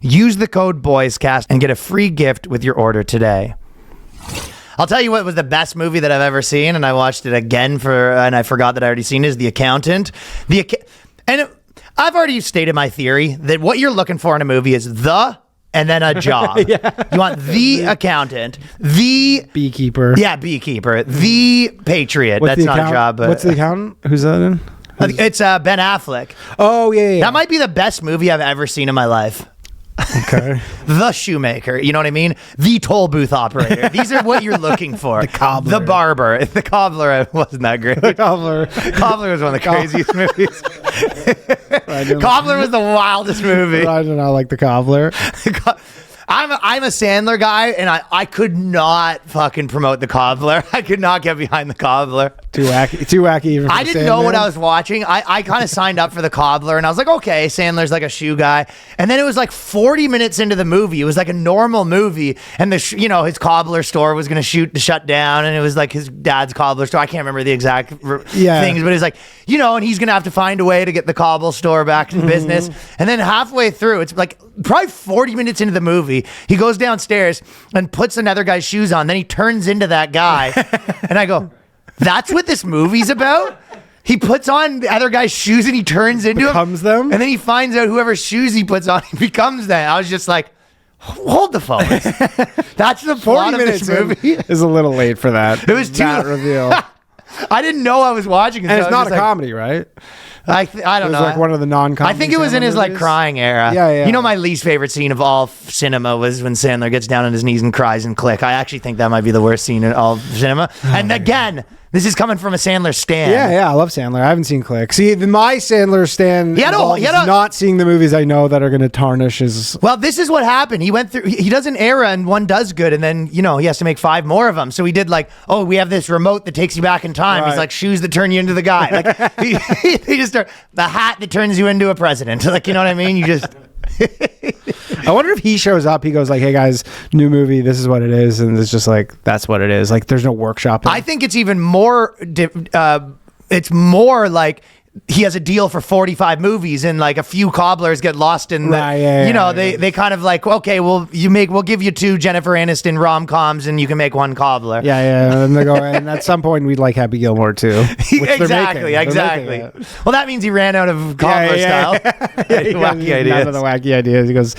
Use the code BOYSCAST and get a free gift with your order today. I'll tell you what was the best movie that I've ever seen, and I watched it again and I forgot that I already seen, is The Accountant. I've already stated my theory that what you're looking for in a movie is and then a job. Yeah. You want the accountant, the beekeeper. Yeah, beekeeper, the patriot. What's That's not a job. But what's the accountant? Who's that in? It's Ben Affleck. Oh, yeah. That might be the best movie I've ever seen in my life. Okay. The shoemaker, you know what I mean? The toll booth operator. These are what you're looking for. The cobbler. The barber. The cobbler wasn't that great. The cobbler. Cobbler was one of the craziest movies. Cobbler was the wildest movie. I do not like the cobbler. I'm a Sandler guy, and I could not fucking promote the cobbler. I could not get behind the cobbler. Too wacky even for I didn't know what I was watching. I kind of signed up for the cobbler, and I was like, okay, Sandler's like a shoe guy. And then it was like 40 minutes into the movie. It was like a normal movie, and his cobbler store was going to shut down, and it was like his dad's cobbler store. I can't remember the exact things, but it's like, and he's going to have to find a way to get the cobble store back in business. And then halfway through, it's like probably 40 minutes into the movie, he goes downstairs and puts another guy's shoes on. Then he turns into that guy. And I go, that's what this movie's about? He puts on the other guy's shoes and he turns into becomes them? And then he finds out whoever's shoes he puts on, he becomes that. I was just like, hold the phone. That's the plot of this movie. Is a little late for that. It was too reveal. I didn't know I was watching it. And it's not a comedy, right? I don't know. It was like one of the non-comedy. I think it was in his like crying era. Yeah. You know, my least favorite scene of all cinema was when Sandler gets down on his knees and cries and click. I actually think that might be the worst scene in all of cinema. And again, this is coming from a Sandler stan. Yeah, I love Sandler. I haven't seen Click. See, my Sandler stan involves not seeing the movies I know that are going to tarnish his... Well, this is what happened. He went through... He does an era and one does good, and then, he has to make 5 more of them. So he did like, we have this remote that takes you back in time. Right. He's like, shoes that turn you into the guy. Like, he just... The hat that turns you into a president. Like, you know what I mean? You just... I wonder if he shows up, he goes like, hey guys, new movie, this is what it is, and it's just like, that's what it is. Like, there's no workshop. I think it's even more it's more like he has a deal for 45 movies, and like a few cobblers get lost in the, they kind of like, okay, we'll give you 2 Jennifer Aniston rom-coms and you can make 1 cobbler. And they go, and at some point we'd like Happy Gilmore too. Exactly. Well, that means he ran out of cobbler style. Wacky ideas. None of the wacky ideas. He goes,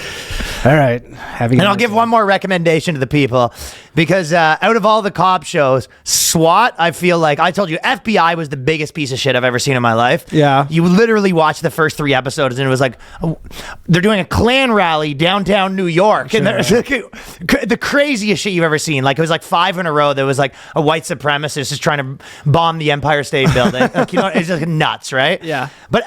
all right, Happy Gilmore. And I'll give one more recommendation to the people, because out of all the cop shows, SWAT, I feel like, I told you, FBI was the biggest piece of shit I've ever seen in my life. Yeah. You literally watch the first 3 episodes and it was like, they're doing a Klan rally downtown New York. Sure. And the craziest shit you've ever seen. Like, it was like 5 in a row. There was like a white supremacist just trying to bomb the Empire State Building. Like, it's just nuts, right? Yeah. But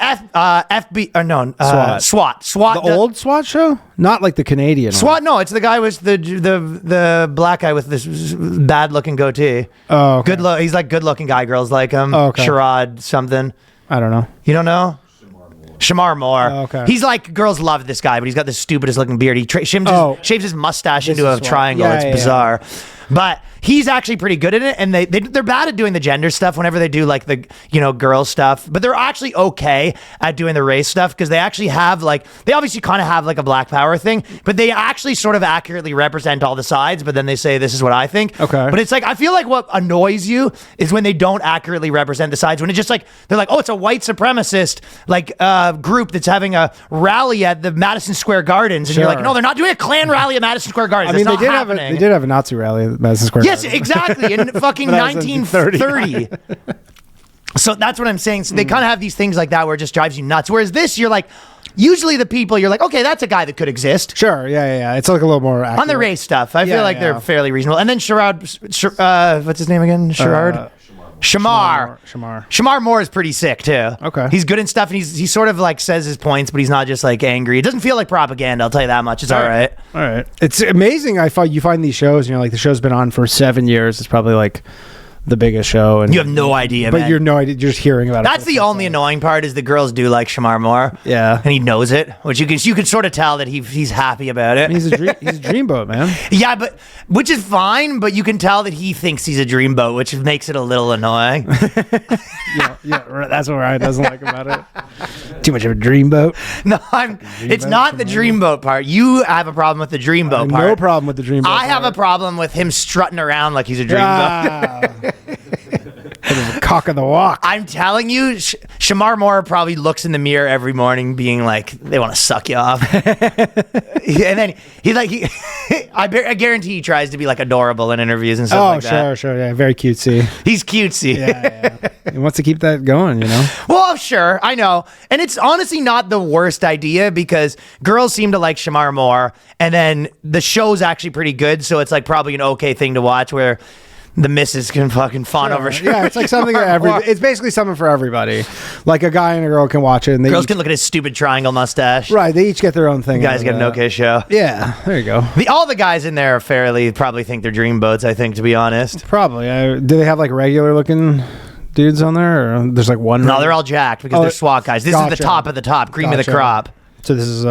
SWAT. The old SWAT show? Not like the Canadian SWAT, one. no, it's the guy with the black guy with this bad looking goatee. Oh, okay. He's like good looking guy. Girls like him. Oh, okay. Sherrod something. I don't know. You don't know? Shamar Moore. Oh, okay. He's like, girls love this guy, but he's got the stupidest looking beard. He shaves his mustache into a triangle. It's bizarre. But he's actually pretty good at it, and they're bad at doing the gender stuff whenever they do like the girl stuff, but they're actually okay at doing the race stuff because they actually have they obviously kind of have like a Black Power thing, but they actually sort of accurately represent all the sides, but then they say this is what I think. Okay. But it's like I feel like what annoys you is when they don't accurately represent the sides, when it's just like they're like, oh, it's a white supremacist group that's having a rally at the Madison Square Gardens, and you're like, no, they're not doing a Klan rally at Madison Square Gardens. I mean, That's they not did have a Nazi rally at Madison Square Yes, Garden. exactly. In fucking But that was in 1930. So that's what I'm saying. So they kind of have these things like that where it just drives you nuts. Whereas this, you're like, usually the people, you're like, okay, that's a guy that could exist. Sure, yeah. It's like a little more accurate. On the race stuff, I feel like they're yeah. fairly reasonable. And then what's his name again? Shamar. Shamar Moore is pretty sick too. Okay. He's good and stuff, and he sort of like says his points, but he's not just like angry. It doesn't feel like propaganda, I'll tell you that much. It's all right. All right. It's amazing. You find these shows, and you're like, the show's been on for 7 years. It's probably like the biggest show, and You have no idea, but man. you're just hearing about it. That's the only annoying part is the girls do like Shamar Moore. Yeah. And he knows it, which you can sort of tell that he's happy about it. He's a dreamboat, man. Yeah, but which is fine, but you can tell that he thinks he's a dreamboat, which makes it a little annoying. Yeah, that's what Ryan doesn't like about it. Too much of a dreamboat. No, it's not the dreamboat part. You have a problem with the dreamboat part. No problem with the dreamboat. I have a problem with him strutting around like he's a dreamboat. Cock of the walk. I'm telling you, Shamar Moore probably looks in the mirror every morning being like, they want to suck you off. And then I guarantee he tries to be like adorable in interviews and stuff like that. Sure. Yeah, very cutesy. He's cutesy. Yeah. He wants to keep that going, Well, sure, I know. And it's honestly not the worst idea because girls seem to like Shamar Moore, and then the show's actually pretty good, so it's like probably an okay thing to watch where the missus can fucking fawn over Shamar. Yeah, it's like something it's basically something for everybody. Like a guy and a girl can watch it, and Girls can look at his stupid triangle mustache. Right, they each get their own thing. Guys get an okay show. Yeah, there you go. All the guys in there probably think they're dreamboats, I think, to be honest. Probably. Do they have like regular looking dudes on there, or there's like one? No, they're all jacked because they're SWAT guys. This is the top of the top, cream of the crop. So this is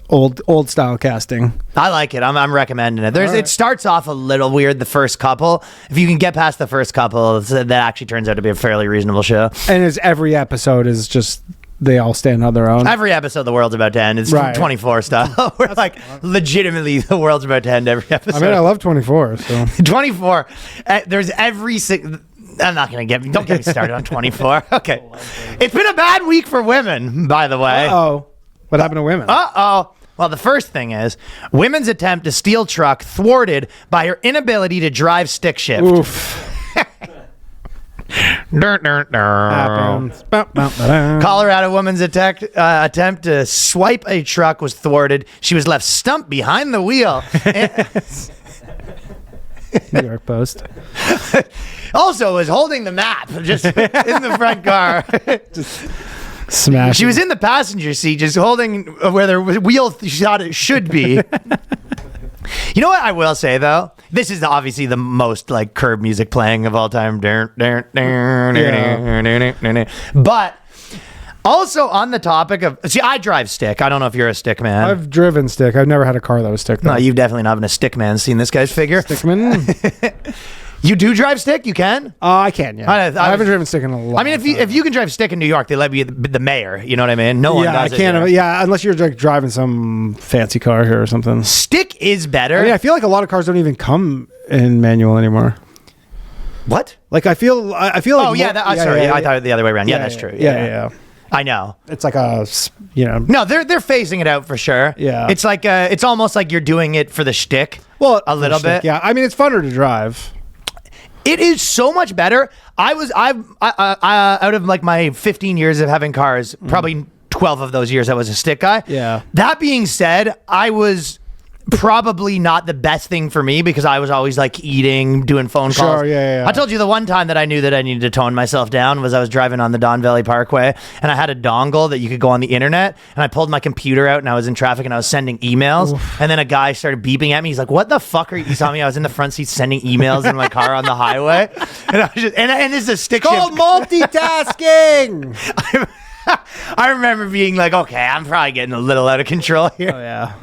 old style casting. I like it. I'm recommending it. It starts off a little weird the first couple. If you can get past the first couple, that actually turns out to be a fairly reasonable show. And every episode is just they all stand on their own. Every episode, the world's about to end. It's 24 style. We're like legitimately the world's about to end every episode. I mean, I love 24. So 24. There's I'm not gonna don't get me started on 24. Okay, it's been a bad week for women, by the way. What happened to women? Well, the first thing is women's attempt to steal truck thwarted by her inability to drive stick shift. Oof. Colorado woman's attempt to swipe a truck was thwarted. She was left stumped behind the wheel. New York Post. Also was holding the map just in the front car. Smash. She was in the passenger seat, just holding where the wheel thought it should be. You know what I will say though? This is obviously the most like curb music playing of all time. But also on the topic of, I drive stick. I don't know if you're a stick man. I've driven stick. I've never had a car that was stick. No, you've definitely not been a stick man. Seen this guy's figure. Stickman. You do drive stick? You can? I can, yeah. I haven't driven stick in a long time. I mean, if you can drive stick in New York, they let you be the mayor. You know what I mean? No one does I can't. it. Yeah, unless you're like driving some fancy car here or something. Stick is better. I mean, I feel like a lot of cars don't even come in manual anymore. What? Like I feel like. Oh yeah, sorry. I thought it the other way around. Yeah, that's true. Yeah. I know. It's like a, No, they're phasing it out for sure. Yeah. It's like it's almost like you're doing it for the shtick. Well, a little bit. Yeah. I mean, it's funner to drive. It is so much better. I out of like my 15 years of having cars, probably 12 of those years I was a stick guy. Yeah. That being said, I was probably not the best thing for me because I was always like eating, doing phone calls. Sure, yeah. I told you the one time that I knew that I needed to tone myself down was I was driving on the Don Valley Parkway and I had a dongle that you could go on the internet and I pulled my computer out and I was in traffic and I was sending emails. Oof. And then a guy started beeping at me. He's like, "What the fuck are you?" He saw me. I was in the front seat sending emails in my car on the highway. And I was just, and this is a stick called shift. multitasking. I remember being like, okay, I'm probably getting a little out of control here. Oh yeah.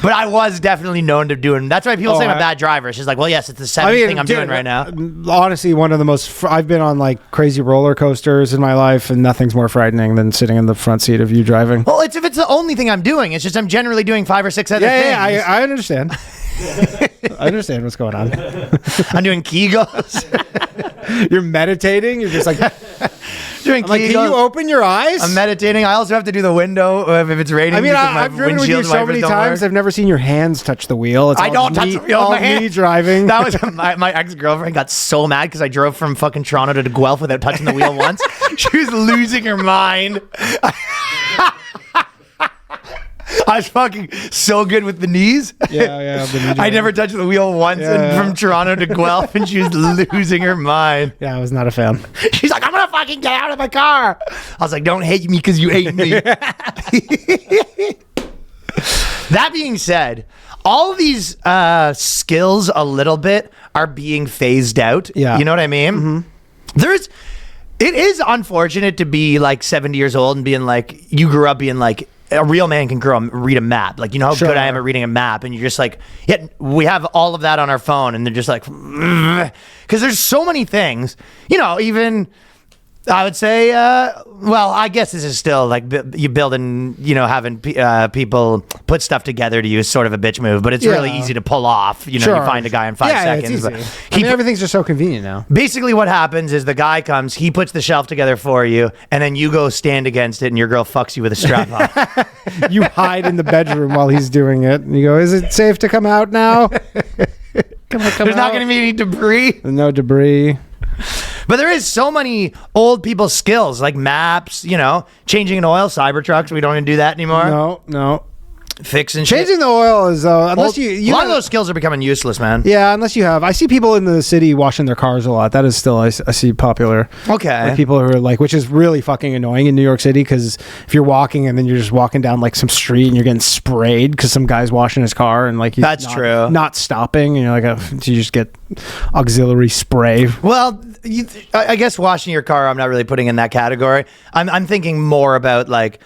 But I was definitely known to doing. That's why people say I'm a bad driver. She's like, well, yes, it's the seventh thing I'm doing right now. Honestly, one of the most. I've been on like crazy roller coasters in my life, and nothing's more frightening than sitting in the front seat of you driving. Well, if it's the only thing I'm doing. It's just I'm generally doing 5 or 6 other things. Yeah, I understand. I understand what's going on. I'm doing Kegels. You're meditating. You're just like doing I'm like, Kegels. can you open your eyes? I'm meditating. I also have to do the window if it's raining. I mean, because my I've driven with you windshield so wipers many don't times. work. I've never seen your hands touch the wheel. It's I all don't touch me- the wheel with all my me hand. driving. That was my ex-girlfriend got so mad because I drove from fucking Toronto to Guelph without touching the wheel once. She was losing her mind. I was fucking so good with the knees. Yeah. I never touched the wheel once Yeah. from Toronto to Guelph, and she was losing her mind. Yeah, I was not a fan. She's like, I'm gonna fucking get out of my car. I was like, don't hate me because you hate me. That being said, all of these skills a little bit are being phased out. Yeah. You know what I mean? It is unfortunate to be like 70 years old and being like, you grew up being like, a real man can read a map. Like, you know how good I am at reading a map, and you're just like, yeah, we have all of that on our phone, and they're just like, because there's so many things, you know, even I would say, well, I guess this is still like you building, you know, having people put stuff together to you is sort of a bitch move, but it's really easy to pull off. You know, you find a guy in 5 seconds. It's easy. But I mean, everything's just so convenient now. basically what happens is the guy comes, he puts the shelf together for you, and then you go stand against it, and your girl fucks you with a strap on. You hide in the bedroom while he's doing it, and you go, "Is it safe to come out now?" There's not going to be any debris. No debris. But there is so many old people's skills, like maps, you know, changing an oil, Cybertrucks. We don't even do that anymore. No. Fixing shit. Changing the oil is unless a lot of those skills are becoming useless, man. Yeah, unless you have. I see people in the city washing their cars a lot. That is still I see popular. Okay. Like people who are like, which is really fucking annoying in New York City, because if you're walking and then you're just walking down like some street and you're getting sprayed because some guy's washing his car and like he's not stopping, and you're like, you just get auxiliary spray. Well, I guess washing your car, I'm not really putting in that category. I'm thinking more about like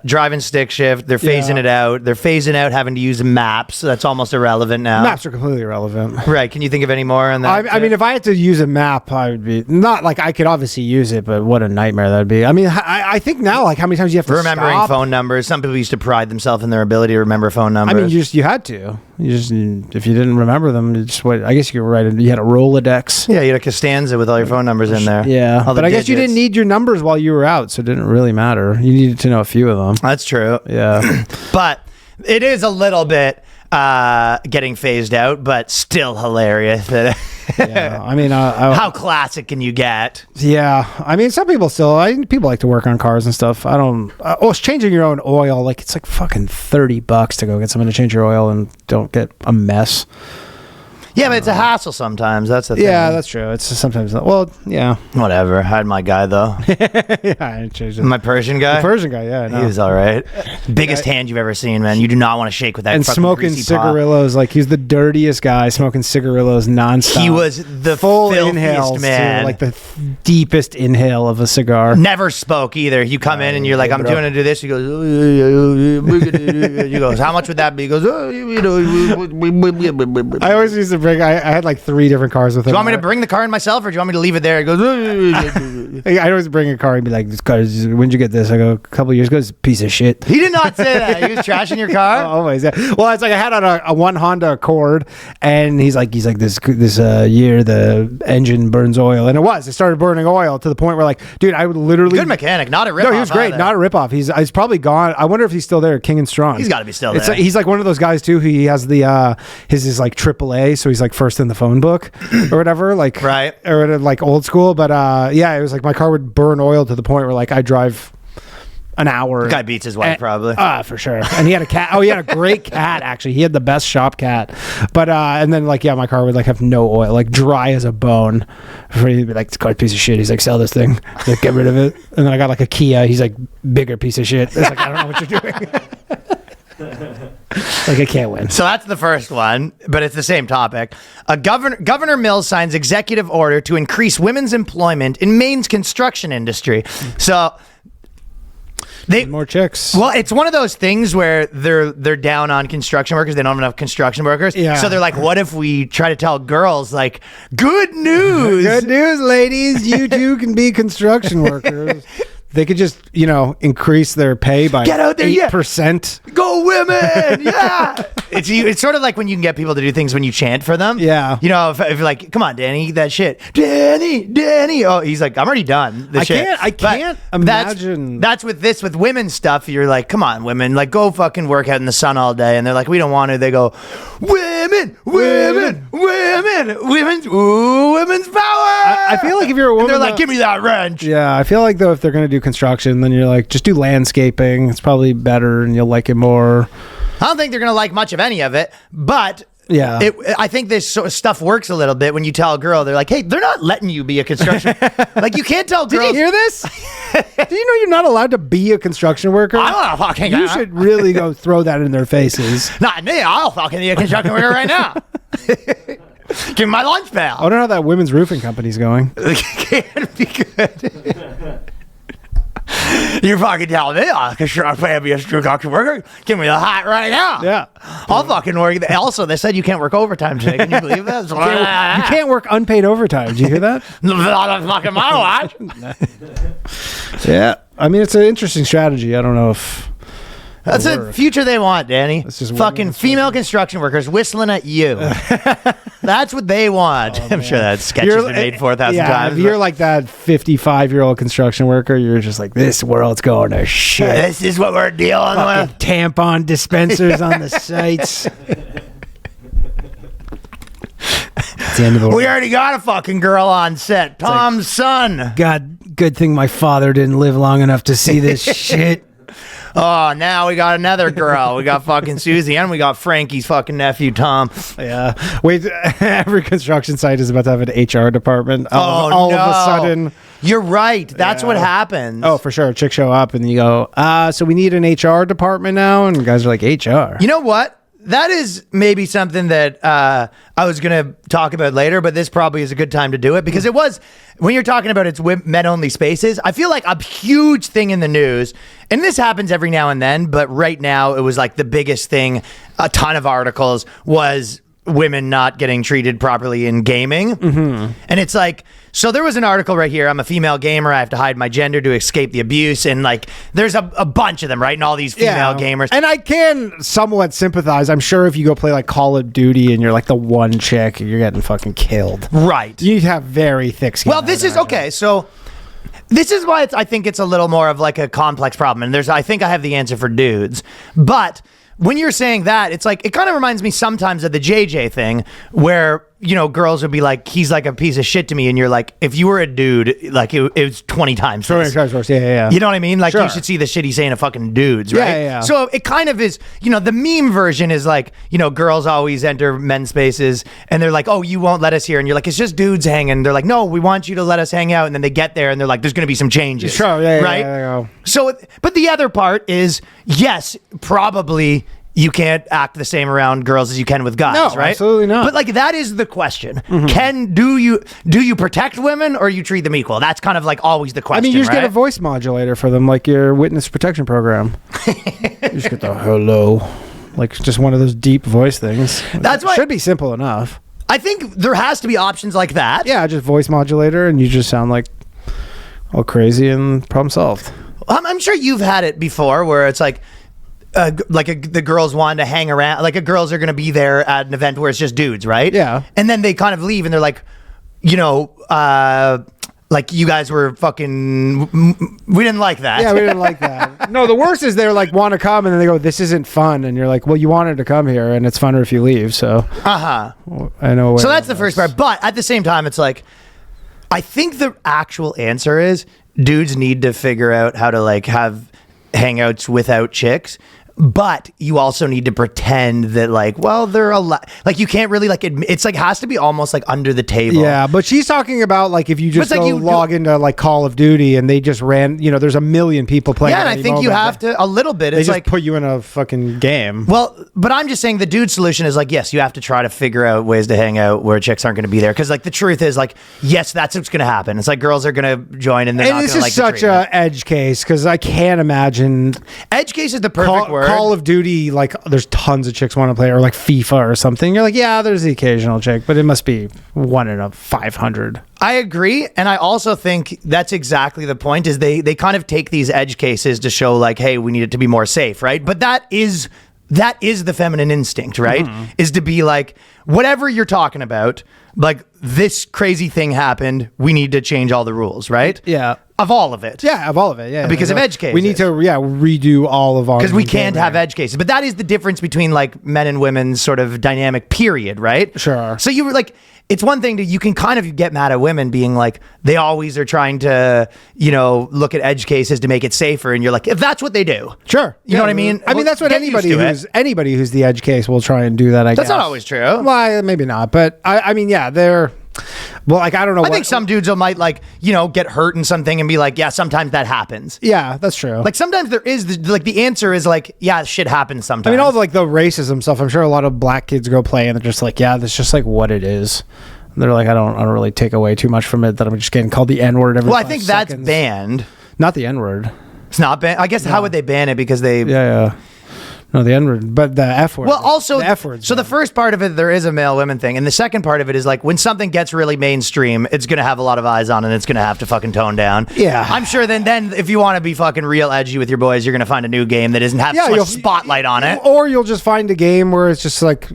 driving stick shift. They're phasing it out. They're phasing out having to use maps. That's almost irrelevant now. Maps are completely irrelevant. Right. Can you think of any more on that? I mean, if I had to use a map, I would be not like I could obviously use it, but what a nightmare that'd be. I mean, I think now, like how many times you have to remembering stop? phone numbers. Some people used to pride themselves in their ability to remember phone numbers. I mean, you had to. If you didn't remember them, I guess you could write it. You had a Rolodex. Yeah, you had a Costanza with all your phone numbers in there. Yeah, All the but I guess you digits. didn't need your numbers while you were out, so it didn't really matter. You needed to know a few of them. That's true. Yeah. But it is a little bit getting phased out, but still hilarious. Yeah. I mean, How classic can you get? yeah. I mean, some people people like to work on cars and stuff. I don't. It's changing your own oil. Like it's like fucking $30 to go get someone to change your oil and don't get a mess. Yeah, but it's a hassle sometimes. That's the thing. Yeah, that's true. It's sometimes. Well, yeah. Whatever. I had my guy, though. Yeah, I changed it. My Persian guy. The Persian guy. Yeah, I know. He was all right. Biggest hand you've ever seen, man. You do not want to shake with that And fucking smoking greasy paw. cigarillos, like he's the dirtiest guy smoking cigarillos nonstop. He was the full filthiest inhales, man. too, like the deepest inhale of a cigar. Never spoke either. You come in and you're like, I'm doing to do this. He goes, he goes, how much would that be? He goes, I always used to bring. I had like 3 different cars with him. do you want me to bring the car in myself, or do you want me to leave it there? He goes, I always bring a car and be like, "This car. When'd you get this?" I go, "A couple of years ago. It's a piece of shit." he did not say that. He was trashing your car. Always. Yeah. Well, it's like I had on a one Honda Accord, and he's like this year the engine burns oil, and it started burning oil to the point where like, dude, I would literally Good mechanic, not a rip. No, he was great, not a ripoff. He's probably gone. I wonder if he's still there, King and Strong. He's got to be still It's there. like, he's like one of those guys too. He has the his like AAA, so he's like first in the phone book or whatever, like Right. or like old school. But yeah, it was like my car would burn oil to the point where like I drive an hour. Guy beats his wife, probably. For sure. And he had a cat. Oh, he had a great cat, actually. He had the best shop cat. But, and then, like, yeah, my car would, like, have no oil, like, dry as a bone. He'd be like, this car's a piece of shit. He's like, sell this thing. He's like, get rid of it. And then I got, like, a Kia. He's like, bigger piece of shit. It's like, I don't know what you're doing. Like, I can't win. So that's the first one, but it's the same topic. Governor Mills signs executive order to increase women's employment in Maine's construction industry. So More chicks. Well, it's one of those things where they're down on construction workers. They don't have enough construction workers. Yeah. So they're like, what if we try to tell girls, like, good news? Good news, ladies. You too can be construction workers. They could just, increase their pay by Get out there, 8%. Go women! Yeah! It's sort of like when you can get people to do things when you chant for them. Yeah. If you're like, come on, Danny, eat that shit. Danny. Oh, he's like, I'm already done. I can't imagine. That's with women's stuff. You're like, come on, women, like go fucking work out in the sun all day. And they're like, we don't want to. They go, women's power. I feel like if you're a woman, and they're like, give me that wrench. Yeah, I feel like though if they're gonna do construction, then you're like, just do landscaping. It's probably better, and you'll like it more. I don't think they're gonna like much of any of it, but yeah, I think this sort of stuff works a little bit when you tell a girl. They're like, hey, they're not letting you be a construction. Like you can't tell girls. Did you hear this? Do you know you're not allowed to be a construction worker? I'm not fucking. You should really go throw that in their faces. Not me. I'll fucking be a construction worker right now. Give me my lunch pail. I don't know how that women's roofing company's going. Can't be good. You're fucking telling me I can be a construction worker? Give me the hat right now. Yeah. I'll fucking work. Also, they said you can't work overtime today. Can you believe that? You can't work unpaid overtime. Did you hear that? Not on fucking my watch. Yeah. I mean, it's an interesting strategy. I don't know if... That's the future they want, Danny. It's just fucking female construction workers whistling at you. That's what they want. I'm sure that sketch has been made 4,000 times. If you're like that 55-year-old construction worker, you're just like, this world's going to shit. This is what we're dealing with. Tampon dispensers on the sites. It's the end of the world. We already got a fucking girl on set. Tom's son. God, good thing my father didn't live long enough to see this shit. Oh, now we got another girl. We got fucking Susie, and we got Frankie's fucking nephew, Tom. Yeah. Wait, every construction site is about to have an HR department. All of a sudden. You're right. That's what happens. Oh, for sure. Chicks show up and you go, so we need an HR department now? And guys are like, HR. You know what? That is maybe something that I was going to talk about later, but this probably is a good time to do it because it was, when you're talking about it's men-only spaces, I feel like a huge thing in the news, and this happens every now and then, but right now it was like the biggest thing, a ton of articles, was women not getting treated properly in gaming. Mm-hmm. And it's like, so there was an article right here. I'm a female gamer. I have to hide my gender to escape the abuse. And like, there's a bunch of them, right? And all these female gamers. And I can somewhat sympathize. I'm sure if you go play like Call of Duty and you're like the one chick, you're getting fucking killed. Right. You need to have very thick skin. Well, this is okay. So this is why I think it's a little more of like a complex problem. And I think I have the answer for dudes. But when you're saying that, it's like, it kind of reminds me sometimes of the JJ thing where, girls would be like, he's like a piece of shit to me. And you're like, if you were a dude, like it was 20 times. Yeah. You know what I mean? Like Sure. you should see the shit he's saying to fucking dudes, right? Yeah. So it kind of is, the meme version is like, girls always enter men's spaces and they're like, oh, you won't let us here. And you're like, it's just dudes hanging. They're like, no, we want you to let us hang out. And then they get there and they're like, there's going to be some changes. Sure. Yeah. Right? Yeah. So, but the other part is, yes, probably you can't act the same around girls as you can with guys, No, right? absolutely not. But like that is the question. Mm-hmm. Do you protect women or you treat them equal? That's kind of like always the question. I mean, you just right? get a voice modulator for them, like your witness protection program. You just get the hello, like just one of those deep voice things. That's why should be simple enough. I think there has to be options like that. Yeah, just voice modulator, and you just sound like all crazy, and problem solved. I'm sure you've had it before, where it's like. The girls want to hang around, like girls are going to be there at an event where it's just dudes, right? Yeah. And then they kind of leave and they're like, like you guys were fucking, we didn't like that. Yeah, we didn't like that. No, the worst is they're like, want to come, and then they go, this isn't fun. And you're like, well, you wanted to come here, and it's funner if you leave. So, Uh-huh. I know. So that's the first part. But at the same time, it's like, I think the actual answer is dudes need to figure out how to like have hangouts without chicks. but you also need to pretend that like, well, they're a lot. Like you can't really like admit, it's like has to be almost like under the table. Yeah, but she's talking about like if you just But it's like log into like Call of Duty and they just ran, there's a million people playing. Yeah, and I think you have to a little bit. They It's just like put you in a fucking game. well, but I'm just saying the dude solution is like, yes, you have to try to figure out ways to hang out where chicks aren't going to be there. Because like the truth is like, yes, that's what's going to happen. It's like girls are going to join and they're And not this going to is like such a edge case because I can't imagine edge case is the perfect word. Call of Duty, like there's tons of chicks want to play, or like FIFA or something. You're like, yeah, there's the occasional chick, but it must be 1 in a 500. I agree, and I also think that's exactly the point. Is they kind of take these edge cases to show like, hey, we need it to be more safe, right? But that is the feminine instinct, right? Is to be like, whatever you're talking about, like this crazy thing happened, we need to change all the rules, right? Yeah. Of all of it. Yeah, of all of it. Yeah, Because of edge cases. we need to redo all of our Because we can't have edge cases. But that is the difference between like men and women's sort of dynamic period, right? Sure. So you were like, it's one thing you can kind of get mad at women being like, they always are trying to, look at edge cases to make it safer. And you're like, if that's what they do. Sure. You know what I mean? I mean, that's what Get used to it. anybody who's the edge case will try and do that, I guess. That's not always true. Well, maybe not. But I mean, yeah, they're... Well, like, I don't know. I think some dudes might like, get hurt in something and be like, yeah, sometimes that happens. Yeah, that's true. Like sometimes there is the answer is like, yeah, shit happens sometimes. I mean, all the, like the racism stuff, I'm sure a lot of black kids go play and they're just like, yeah, that's just like what it is. And they're like, I don't really take away too much from it, that I'm just getting called the N-word every 5 Well, I think that's seconds. banned. Not the N-word. It's not banned. I guess how would they ban it? Because they... Yeah. No, the N-word, but the F-word. Well, also, the F-word. so the first part of it, there is a male-women thing. And the second part of it is like, when something gets really mainstream, it's going to have a lot of eyes on it, and it's going to have to fucking tone down. Yeah. I'm sure then if you want to be fucking real edgy with your boys, you're going to find a new game that doesn't have so much spotlight on it. Or you'll just find a game where it's just like,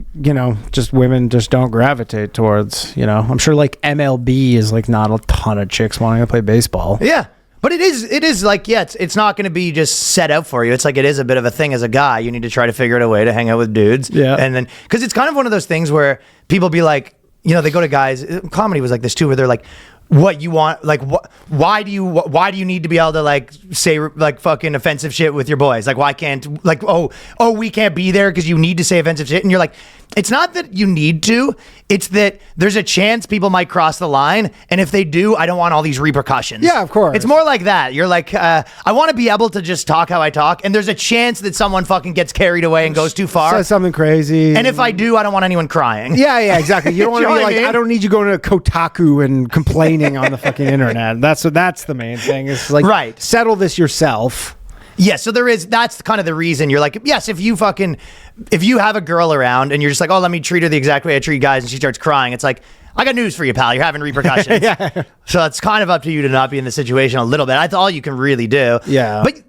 just women just don't gravitate towards, I'm sure like MLB is like not a ton of chicks wanting to play baseball. Yeah. But it is like, yeah, it's not going to be just set out for you. It's like it is a bit of a thing as a guy. You need to try to figure out a way to hang out with dudes. Yeah. And then, because it's kind of one of those things where people be like, they go to guys, comedy was like this too, where they're like, what you want, like, why do you need to be able to like say like fucking offensive shit with your boys? Like, why can't, like, oh, we can't be there because you need to say offensive shit. And you're like, it's not that you need to, it's that there's a chance people might cross the line. And if they do, I don't want all these repercussions. Yeah, of course. It's more like that. You're like, I want to be able to just talk how I talk. And there's a chance that someone fucking gets carried away and goes too far. Says something crazy. And if I do, I don't want anyone crying. Yeah, exactly. You don't want to You know be what like, I mean? I don't need you going to Kotaku and complaining on the fucking internet. That's the main thing. It's like, Right. settle this yourself. Yeah, so that's kind of the reason you're like, yes, if you have a girl around and you're just like, oh, let me treat her the exact way I treat guys, and she starts crying, it's like, I got news for you, pal. You're having repercussions. Yeah. So it's kind of up to you to not be in the situation a little bit. That's all you can really do. Yeah. But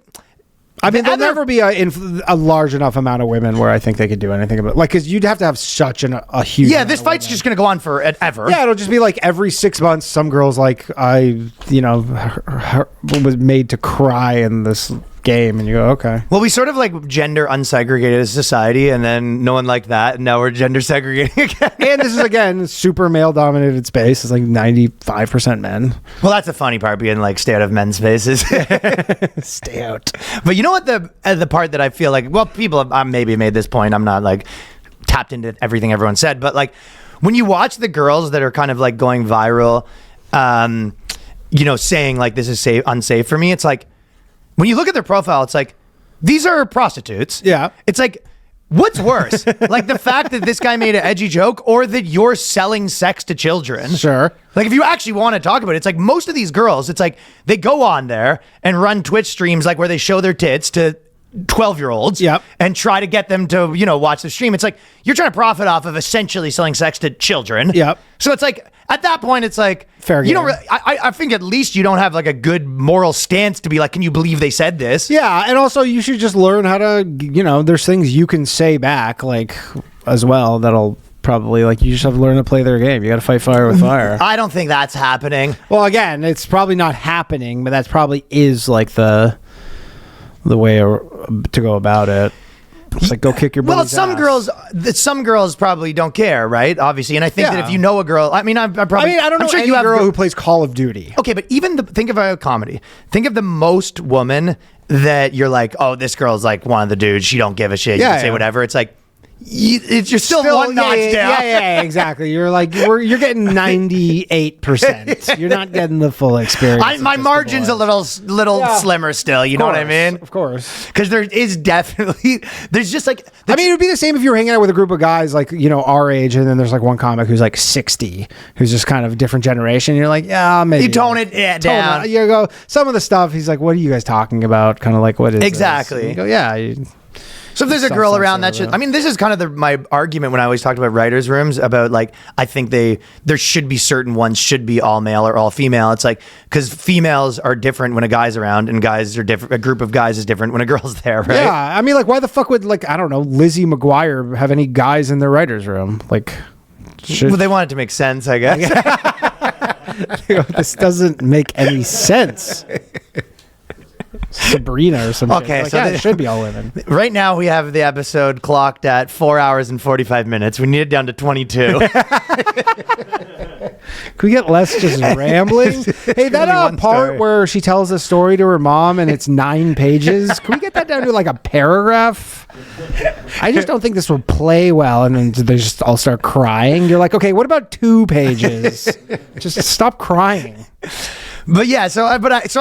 I mean, there'll never be a large enough amount of women where I think they could do anything about it. Like, because you'd have to have such a huge... yeah, amount this of fight's women. just going to go on forever. Yeah, it'll just be like every 6 months, some girl's like, her was made to cry in this game, and you go, okay. Well, we sort of like gender unsegregated as a society, and then no one liked that, and now we're gender segregating again. And this is, again, super male-dominated space. It's like 95% men. Well, that's the funny part, being like stay out of men's spaces. Stay out. But you know what the part that I feel like, well, people have maybe made this point. I'm not like tapped into everything everyone said, but like when you watch the girls that are kind of like going viral, saying like this is unsafe for me, it's like when you look at their profile, it's like these are prostitutes. Yeah. It's like, what's worse? Like the fact that this guy made an edgy joke, or that you're selling sex to children? Sure. Like if you actually want to talk about it, it's like most of these girls, it's like they go on there and run Twitch streams like where they show their tits to 12-year-olds. Yep. And try to get them to, watch the stream. It's like you're trying to profit off of essentially selling sex to children. Yep. So it's like at that point, it's like Fair you don't game. really, I think at least you don't have like a good moral stance to be like, can you believe they said this? Yeah, and also you should just learn how to, there's things you can say back, like, as well, that'll probably, like, you just have to learn to play their game. You got to fight fire with fire. I don't think that's happening. Well, again, it's probably not happening, but that probably is, like, the way to go about it. It's like, go kick your Well, buddy's ass. some girls probably don't care, right? Obviously, and I think that Yeah. if you know a girl, I mean, I don't know sure any you have girl who plays Call of Duty. Okay, but even think of a comedy. Think of the most woman that you're like, oh, this girl's like one of the dudes. She don't give a shit. You Yeah, can say yeah. whatever. It's like you're still one notch down. Yeah, exactly. You're like you're getting 98%. You're not getting the full experience. My margin's a little Yeah. slimmer still. You know what I mean? Of course. Because there is definitely there's just like I mean, it would be the same if you were hanging out with a group of guys like, our age, and then there's like one comic who's like 60, who's just kind of different generation. You're like, yeah, maybe. you tone it down. You go, some of the stuff, he's like, what are you guys talking about? Kind of like, what is Exactly. this? And you go, yeah. So if there's a girl around that should, I mean, this is kind of my argument when I always talked about writers' rooms about like, I think there should be certain ones should be all male or all female. It's like, because females are different when a guy's around and guys are different. A group of guys is different when a girl's there, right? Yeah. I mean, like, why the fuck would, like, I don't know, Lizzie McGuire have any guys in their writer's room? Like, Well, they want it to make sense, I guess. this doesn't make any sense. Sabrina or something. Okay, like, so it should be all women. Right now we have the episode clocked at 4 hours and 45 minutes. We need it down to 22. Can we get less just rambling? Hey, that really one part story. where she tells a story to her mom and it's 9 pages. Can we get that down to like a paragraph? I just don't think this will play well, and then they just all start crying. You're like, okay, what about 2 pages? Just stop crying. But yeah, so I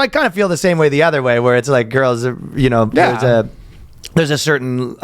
kind of feel the same way the other way, where it's like girls, there's a certain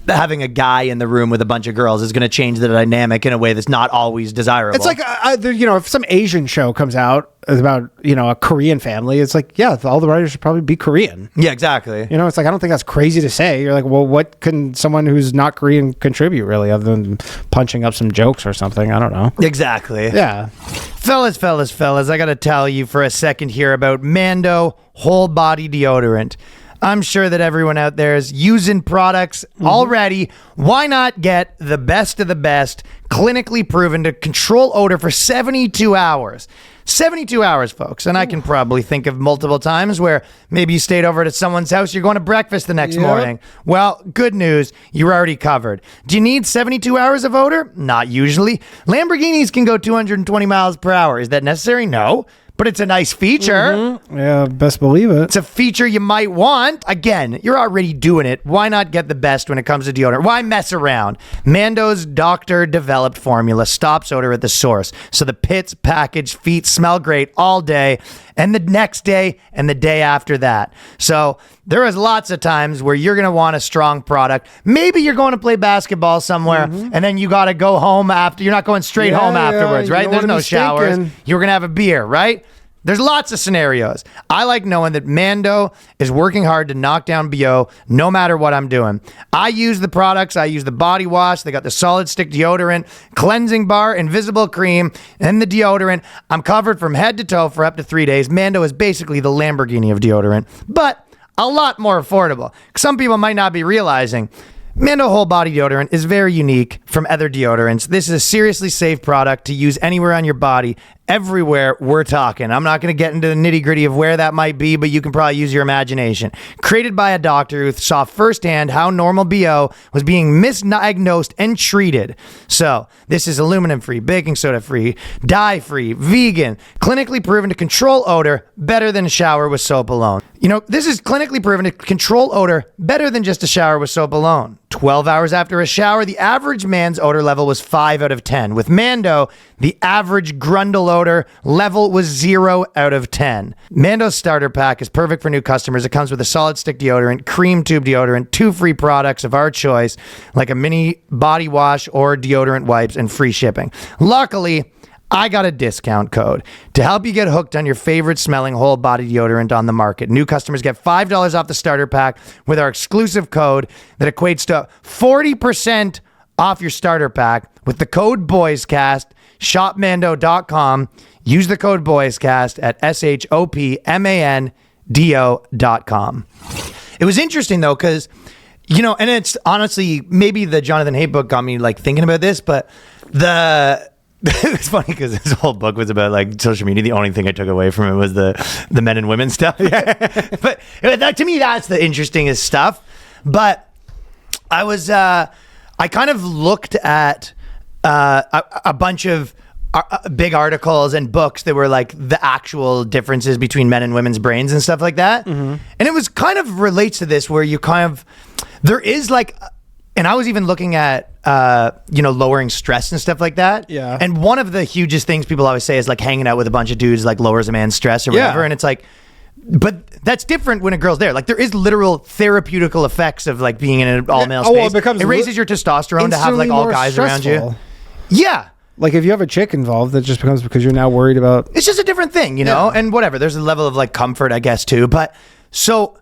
having a guy in the room with a bunch of girls is going to change the dynamic in a way that's not always desirable. It's like, if some Asian show comes out about, a Korean family, it's like, yeah, all the writers should probably be Korean. Yeah, exactly. It's like, I don't think that's crazy to say. You're like, well, what can someone who's not Korean contribute really, other than punching up some jokes or something? I don't know. Exactly. Yeah. Fellas, I got to tell you for a second here about Mando whole body deodorant. I'm sure that everyone out there is using products already. Why not get the best of the best, clinically proven to control odor for 72 hours? 72 hours, folks. And I can probably think of multiple times where maybe you stayed over at someone's house, you're going to breakfast the next morning. Well, good news, you're already covered. Do you need 72 hours of odor? Not usually. Lamborghinis can go 220 miles per hour. Is that necessary? No. But it's a nice feature. Yeah, best believe it. It's a feature you might want. Again, you're already doing it. Why not get the best when it comes to deodorant? Why mess around? Mando's doctor-developed formula stops odor at the source, so the pits, package, feet smell great all day, and the next day, and the day after that. So there is lots of times where you're going to want a strong product. Maybe you're going to play basketball somewhere, and then you got to go home after. You're not going straight home afterwards, you right? don't There's wanna no be showers. stinking. You're going to have a beer, right? There's lots of scenarios. I like knowing that Mando is working hard to knock down BO no matter what I'm doing. I use the products. I use the body wash. They got the solid stick deodorant, cleansing bar, invisible cream, and the deodorant. I'm covered from head to toe for up to 3 days. Mando is basically the Lamborghini of deodorant, but a lot more affordable. Some people might not be realizing Mando whole body deodorant is very unique from other deodorants. This is a seriously safe product to use anywhere on your body, everywhere we're talking. I'm not going to get into the nitty gritty of where that might be, but you can probably use your imagination. Created by a doctor who saw firsthand how normal BO was being misdiagnosed and treated. So this is aluminum free, baking soda free, dye free, vegan, clinically proven to control odor better than a shower with soap alone. This is clinically proven to control odor better than just a shower with soap alone. 12 hours after a shower, the average man's odor level was 5 out of 10. With Mando, the average grundle odor level was 0 out of 10. Mando's starter pack is perfect for new customers. It comes with a solid stick deodorant, cream tube deodorant, 2 free products of our choice, like a mini body wash or deodorant wipes, and free shipping. Luckily, I got a discount code to help you get hooked on your favorite smelling whole body deodorant on the market. New customers get $5 off the starter pack with our exclusive code that equates to 40% off your starter pack with the code BOYSCAST. Shopmando.com. Use the code BOYSCAST at SHOPMANDO.com. It was interesting though, because and it's honestly maybe the Jonathan Haidt book got me like thinking about this, but it's funny because this whole book was about like social media. The only thing I took away from it was the men and women stuff. But to me, that's the interestingest stuff. But I kind of looked at a bunch of big articles and books that were like the actual differences between men and women's brains and stuff like that. And it was kind of relates to this where you kind of, there is like, and I was even looking at, lowering stress and stuff like that. Yeah. And one of the hugest things people always say is like hanging out with a bunch of dudes like lowers a man's stress or whatever. Yeah. And it's like, but that's different when a girl's there. Like there is literal therapeutical effects of like being in an all male space. It raises your testosterone to have like all guys around you. Yeah. Like if you have a chick involved, that just becomes because you're now worried about. It's just a different thing, you know, and whatever. There's a level of like comfort, I guess, too. But so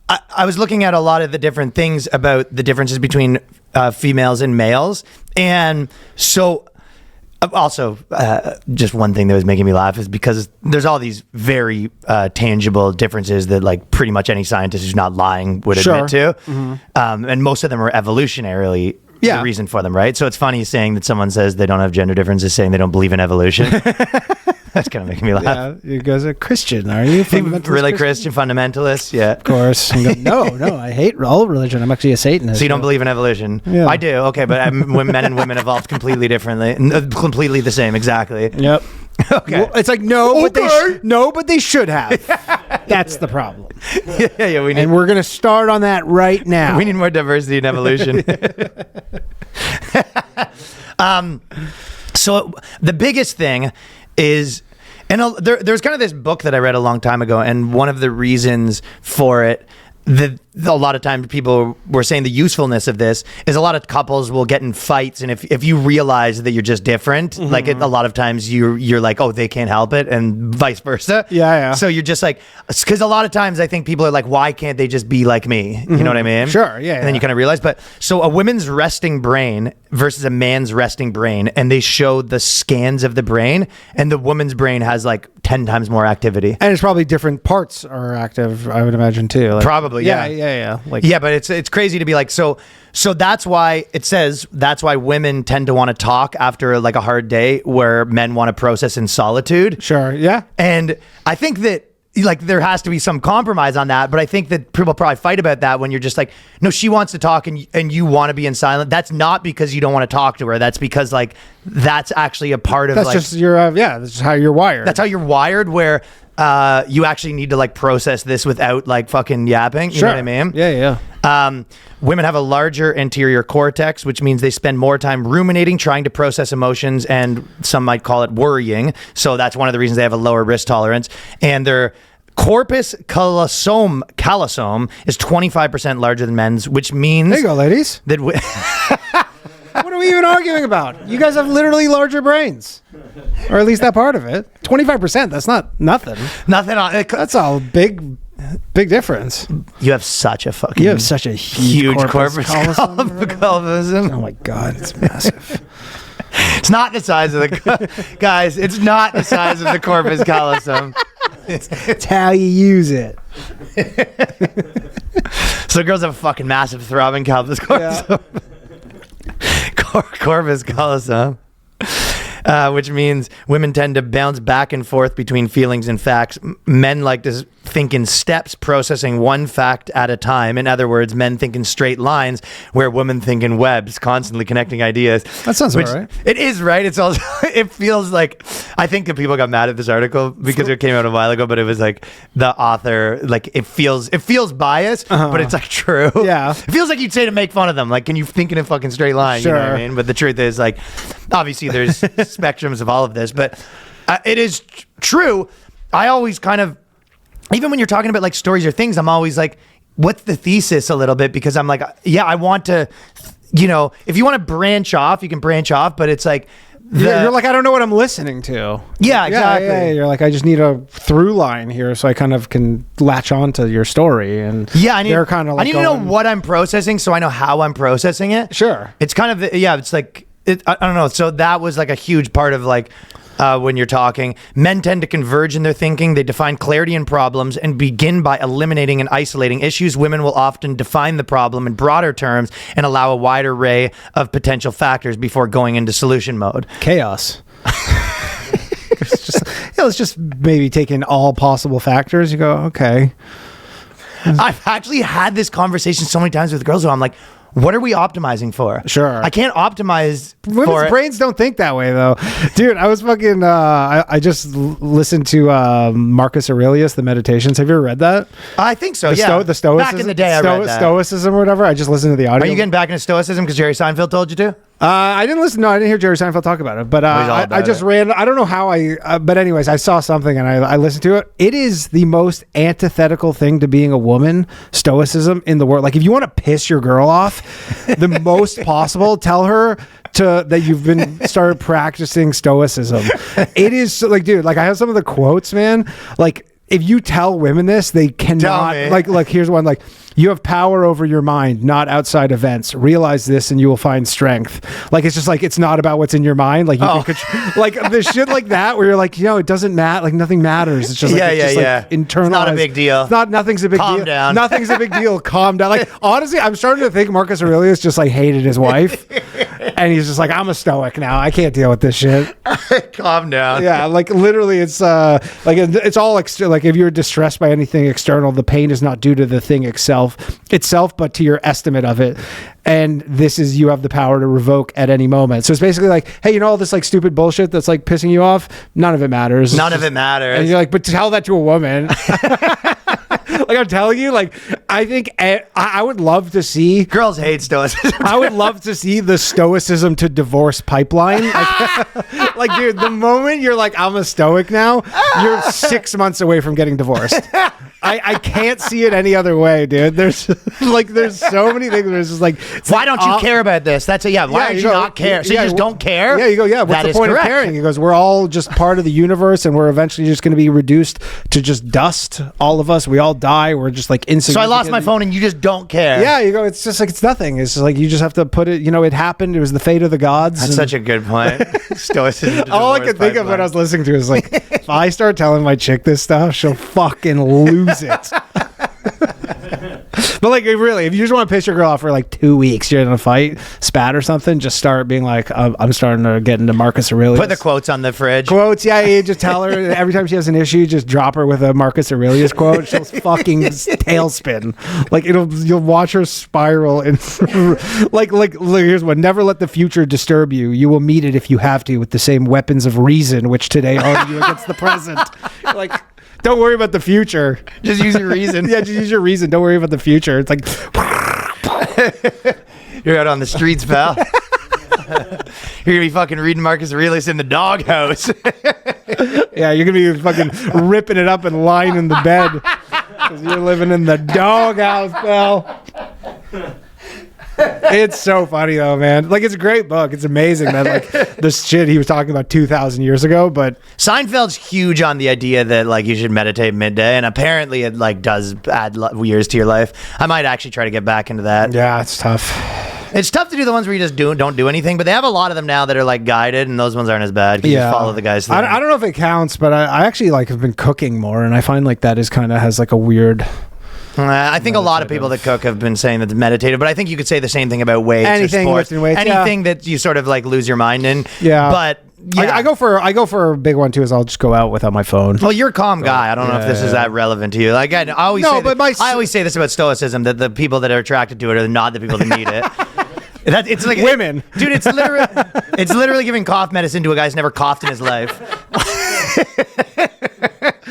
I was looking at a lot of the different things about the differences between females and males. And so also just one thing that was making me laugh is because there's all these very tangible differences that like pretty much any scientist who's not lying would admit to. And most of them are evolutionarily the reason for them, right? So it's funny saying that someone says they don't have gender differences, saying they don't believe in evolution. That's kind of making me laugh. Yeah, you guys are Christian, are you? Really Christian fundamentalist? Yeah. Of course. You go, no, I hate all religion. I'm actually a Satanist. So you don't believe in evolution? Yeah. I do. Okay, but when men and women evolved completely differently, completely the same, exactly. Yep. Okay. Well, it's like but they should have. That's the problem. Yeah. And we're gonna start on that right now. We need more diversity in evolution. So the biggest thing is, and there's kind of this book that I read a long time ago, and one of the reasons for it, a lot of times people were saying the usefulness of this is a lot of couples will get in fights, and if you realize that you're just different, like a lot of times you're like, oh, they can't help it, and vice versa. Yeah. So you're just like, because a lot of times I think people are like, why can't they just be like me? You know what I mean? Sure. Yeah. And then you kind of realize, but so a woman's resting brain versus a man's resting brain, and they show the scans of the brain, and the woman's brain has like 10 times more activity. And it's probably different parts are active, I would imagine too. Like, probably. Yeah. Like, yeah, but it's crazy to be like, so that's why it says that's why women tend to want to talk after like a hard day, where men want to process in solitude. Sure. Yeah. And I think that like there has to be some compromise on that, but I think that people probably fight about that when you're just like, no, she wants to talk and you want to be in silence. That's not because you don't want to talk to her. That's because like that's actually a part of that's like, just your that's just how you're wired. that's how you're wired, where you actually need to like process this without like fucking yapping. You know what I mean? Yeah. Women have a larger anterior cortex, which means they spend more time ruminating, trying to process emotions, and some might call it worrying. So that's one of the reasons they have a lower risk tolerance. And their corpus callosum is 25% larger than men's, which means There you go, ladies. that What are we even arguing about? You guys have literally larger brains. Or at least that part of it. 25%, that's not nothing. nothing on it. That's a big difference. You have such a fucking You have such a huge corpus callosum. Oh my God, it's massive. It's not the size of the guys. It's not the size of the corpus callosum. It's how you use it. So girls have a fucking massive throbbing corpus callosum. Corpus callosum. Which means women tend to bounce back and forth between feelings and facts. Men like to think in steps, processing one fact at a time. In other words, men think in straight lines, where women think in webs, constantly connecting ideas. That sounds about right. It is, right? It's also, it feels like, I think that people got mad at this article because it came out a while ago, but it was like the author, like it feels biased, but it's like true. Yeah. It feels like you'd say to make fun of them. Like, can you think in a fucking straight line? Sure. You know what I mean? But the truth is, like, obviously there's spectrums of all of this, but it is true. I always kind of, even when you're talking about like stories or things, I'm always like, what's the thesis a little bit? Because I'm like, yeah, I want to, you know, if you want to branch off, you can branch off, but it's like, you're like, I don't know what I'm listening to. Yeah, exactly. Yeah. You're like, I just need a through line here so I kind of can latch on to your story. And yeah, I need to know what I'm processing so I know how I'm processing it. Sure. It's kind of, it's like, I don't know. So that was like a huge part of like, when you're talking, men tend to converge in their thinking. They define clarity in problems and begin by eliminating and isolating issues. Women will often define the problem in broader terms and allow a wider array of potential factors before going into solution mode. Chaos. Let's just maybe take in all possible factors. You go, okay. I've actually had this conversation so many times with girls where I'm like, What are we optimizing for? Sure. I can't optimize for Women's it. brains don't think that way, though. Dude, I was fucking, I just listened to Marcus Aurelius, the Meditations. Have you ever read that? I think so, The yeah. the Stoicism. Back in the day, I read that. Stoicism or whatever. I just listened to the audio. Are you getting back into Stoicism because Jerry Seinfeld told you to? I didn't listen. No, I didn't hear Jerry Seinfeld talk about it. But He's all I about just it. ran. I don't know how but anyways, I saw something and I listened to it. It is the most antithetical thing to being a woman, Stoicism, in the world. Like, if you want to piss your girl off, the most possible, tell her that you've been started practicing Stoicism. It is like, dude, like I have some of the quotes, man. Like, if you tell women this, they cannot. me. Like here's one. Like, you have power over your mind, not outside events. Realize this, and you will find strength. Like, it's just like, it's not about what's in your mind. Like, you can like the shit like that, where you're like, it doesn't matter. Like, nothing matters. It's just like, like internalized. It's not a big deal. Nothing's a big deal. Calm down. Nothing's a big deal. Calm down. Like, honestly, I'm starting to think Marcus Aurelius just like hated his wife, and he's just like, I'm a stoic now. I can't deal with this shit. Calm down. Yeah, like literally, it's like it's all like if you're distressed by anything external, the pain is not due to the thing itself, but to your estimate of it. And this is, you have the power to revoke at any moment. So it's basically like, hey, all this like stupid bullshit that's like pissing you off, none of it matters. None of it matters. And you're like, but tell that to a woman. Like, I'm telling you, like, I think I would love to see. Girls hate Stoicism. I would love to see the Stoicism to divorce pipeline. Like, dude, the moment you're like, I'm a Stoic now, you're 6 months away from getting divorced. I can't see it any other way, dude. There's so many things. There's just like, Why don't you care about this? That's a Why don't you not care? So you just don't care? Yeah, you go, yeah. What's That the is point correct. of caring? He goes, we're all just part of the universe, and we're eventually just going to be reduced to just dust. All of us, we all die. We're just like insignificant. So I lost my phone and you just don't care. Yeah, you go, it's just like, it's nothing. It's just like, you just have to put it, it happened. It was the fate of the gods. That's such a good point. Stoicism. to All I divorce could think of when pipeline. I was listening to it is like, if I start telling my chick this stuff, she'll fucking lose it. But like, really, if you just want to piss your girl off for like 2 weeks, you're in a fight, spat or something, just start being like, I'm starting to get into Marcus Aurelius. Put the quotes on the fridge. Quotes, yeah, just tell her every time she has an issue, just drop her with a Marcus Aurelius quote. She'll fucking tailspin. Like, you'll watch her spiral. And like, here's one: never let the future disturb you. You will meet it if you have to with the same weapons of reason which today arm you against the present. Like, don't worry about the future. Just use your reason. Yeah, just use your reason. Don't worry about the future. It's like, You're out on the streets, pal. You're gonna be fucking reading Marcus Aurelius in the doghouse. yeah, you're gonna be fucking ripping it up and lying in the bed because you're living in the doghouse, pal. It's so funny though, man. Like, it's a great book. It's amazing that like the shit he was talking about 2,000 years ago. But Seinfeld's huge on the idea that like you should meditate midday, and apparently it like does add years to your life. I might actually try to get back into that. yeah, it's tough. It's tough to do the ones where you just don't do anything, but they have a lot of them now that are like guided, and those ones aren't as bad because you just follow the guys. I don't know if it counts, but I actually like have been cooking more, and I find like that is kind of has like a weird. I think a lot of people that cook have been saying that it's meditative, but I think you could say the same thing about weights Anything, or sports. lifting weights, Anything that you sort of like lose your mind in. Yeah. But yeah. I go for a big one too. Is I'll just go out without my phone. Well, you're a calm guy. I don't know if this is that relevant to you. Like I always No, say but I always say this about Stoicism, that the people that are attracted to it are not the people that need it. It's like Women. dude. It's literally giving cough medicine to a guy who's never coughed in his life.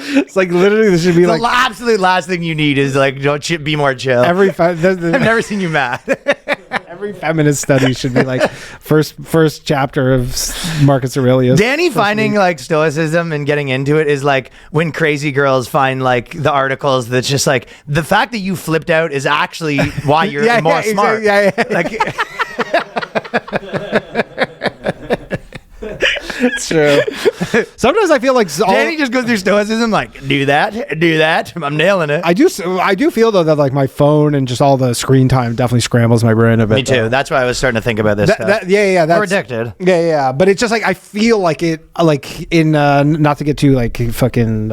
It's like literally this should be like The absolute last thing you need is like be more chill. I've never seen you mad. Every feminist study should be like first chapter of Marcus Aurelius. Danny finding like Stoicism and getting into it is like when crazy girls find like the articles that's just like the fact that you flipped out is actually why you're more smart. Exactly, yeah. Like It's true. Sometimes I feel like Danny just goes through Stoicism like do that. I'm nailing it. I do feel though that like my phone and just all the screen time definitely scrambles my brain a bit. Me too. Though. That's why I was starting to think about this stuff. That's, We're addicted. Yeah. But it's just like I feel like it, like in not to get too like fucking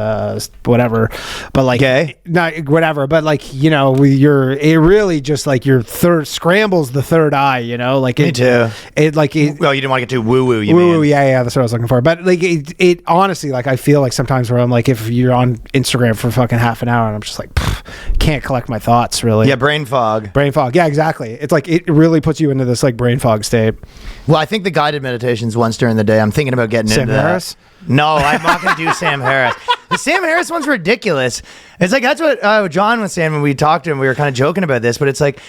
whatever, but like gay, not whatever, but like it really just like your scrambles the third eye. Like me too. It like it. Well, you didn't want to get too woo woo. Woo, yeah, the That's what I was looking for. But like it honestly, like I feel like sometimes where I'm like, if you're on Instagram for fucking half an hour and I'm just like, can't collect my thoughts really. Yeah, brain fog. Brain fog. Yeah, exactly. It's like it really puts you into this like brain fog state. Well, I think the guided meditations once during the day. I'm thinking about getting Sam into Harris? that. No, I'm not going to do Sam Harris. The Sam Harris one's ridiculous. It's like that's what John was saying when we talked to him. We were kind of joking about this, but it's like,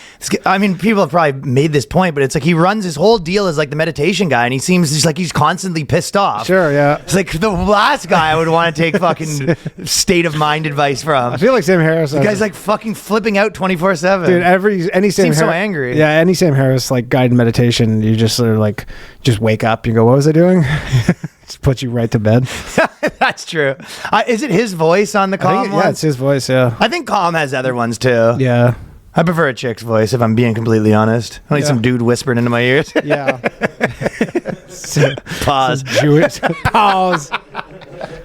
I mean, people have probably made this point, but it's like he runs his whole deal as like the meditation guy, and he seems just like he's constantly pissed off. Sure, yeah. It's like the last guy I would want to take fucking state of mind advice from. I feel like Sam Harris. The guy's like fucking flipping out 24/7. Dude, any Sam Seems so Harris, angry. Yeah, any Sam Harris like guided meditation, you just sort of like just wake up. You go, what was I doing? Just put you right to bed. That's true. Is it his voice on the I Calm think, one? yeah, it's his voice. Yeah, I think Calm has other ones too. yeah, I prefer a chick's voice if I'm being completely honest. I need Yeah. some dude whispering into my ears. yeah. Pause. Jewish pause.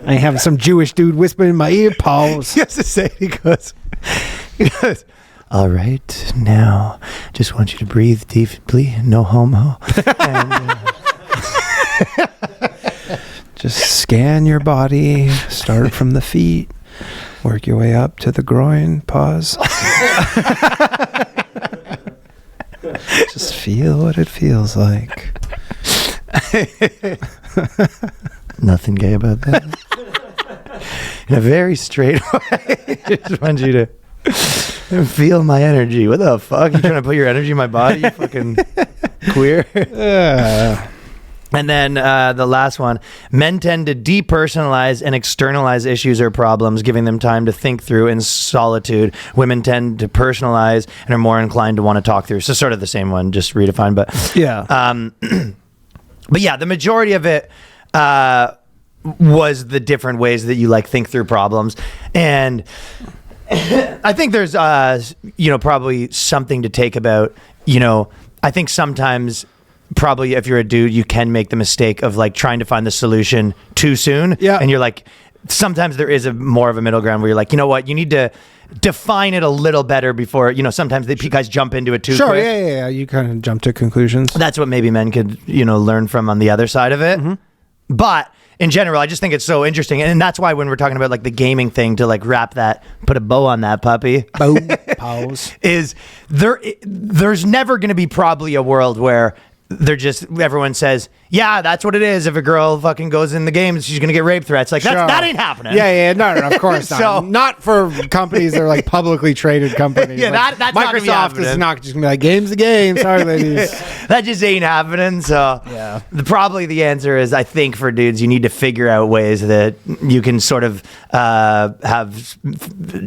I have some Jewish dude whispering in my ear. Pause. He has to say, he goes, all right, now just want you to breathe deeply, no homo. And, Just scan your body. Start from the feet. Work your way up to the groin. Pause. Just feel what it feels like. nothing gay about that. In a very straight way. Just want you to feel my energy. What the fuck? You trying to put your energy in my body? You fucking queer. And then the last one, men tend to depersonalize and externalize issues or problems, giving them time to think through in solitude. Women tend to personalize and are more inclined to want to talk through. So sort of the same one, just redefined. But Yeah. but yeah, the majority of it was the different ways that you like think through problems. And I think there's, probably something to take about, I think sometimes probably if you're a dude, you can make the mistake of like trying to find the solution too soon. Yeah. And you're like, sometimes there is more of a middle ground where you're like, you know what, you need to define it a little better before, sometimes the guys jump into it too Sure. quick. Yeah. You kind of jump to conclusions. That's what maybe men could, learn from on the other side of it. Mm-hmm. But in general, I just think it's so interesting. And that's why when we're talking about like the gaming thing, to like wrap that, put a bow on that puppy. Boom. Pause. Is there's never going to be probably a world where everyone says, yeah, that's what it is. If a girl fucking goes in the games, she's gonna get rape threats. Like Sure. that ain't happening. Yeah. No, of course not. So- not for companies that are like publicly traded companies. Yeah, Like, that's not gonna be Microsoft happening. is not just gonna be like, game's the game. Sorry, ladies. That just ain't happening. So Yeah. probably the answer is, I think for dudes, you need to figure out ways that you can sort of have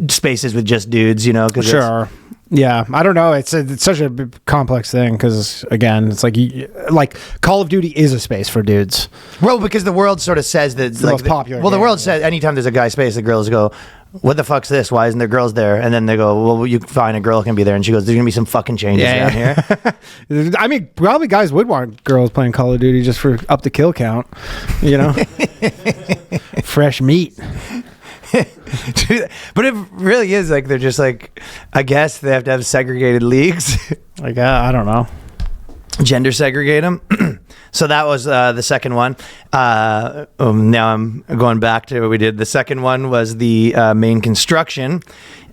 spaces with just dudes. Because Sure. Yeah, I don't know. It's such a complex thing because again, it's like Call of Duty is a space for dudes. Well, because the world sort of says that it's the most popular Well, the game, world yeah. says anytime there's a guy space, the girls go, "What the fuck's this? Why isn't there girls there?" And then they go, "Well, you find a girl can be there," and she goes, "There's gonna be some fucking changes down here." I mean, probably guys would want girls playing Call of Duty just for up the kill count, fresh meat. Dude, but it really is like they're just like, I guess they have to have segregated leagues. Like I don't know. Gender segregate them. So that was the second one. Now I'm going back to what we did. The second one was the main construction.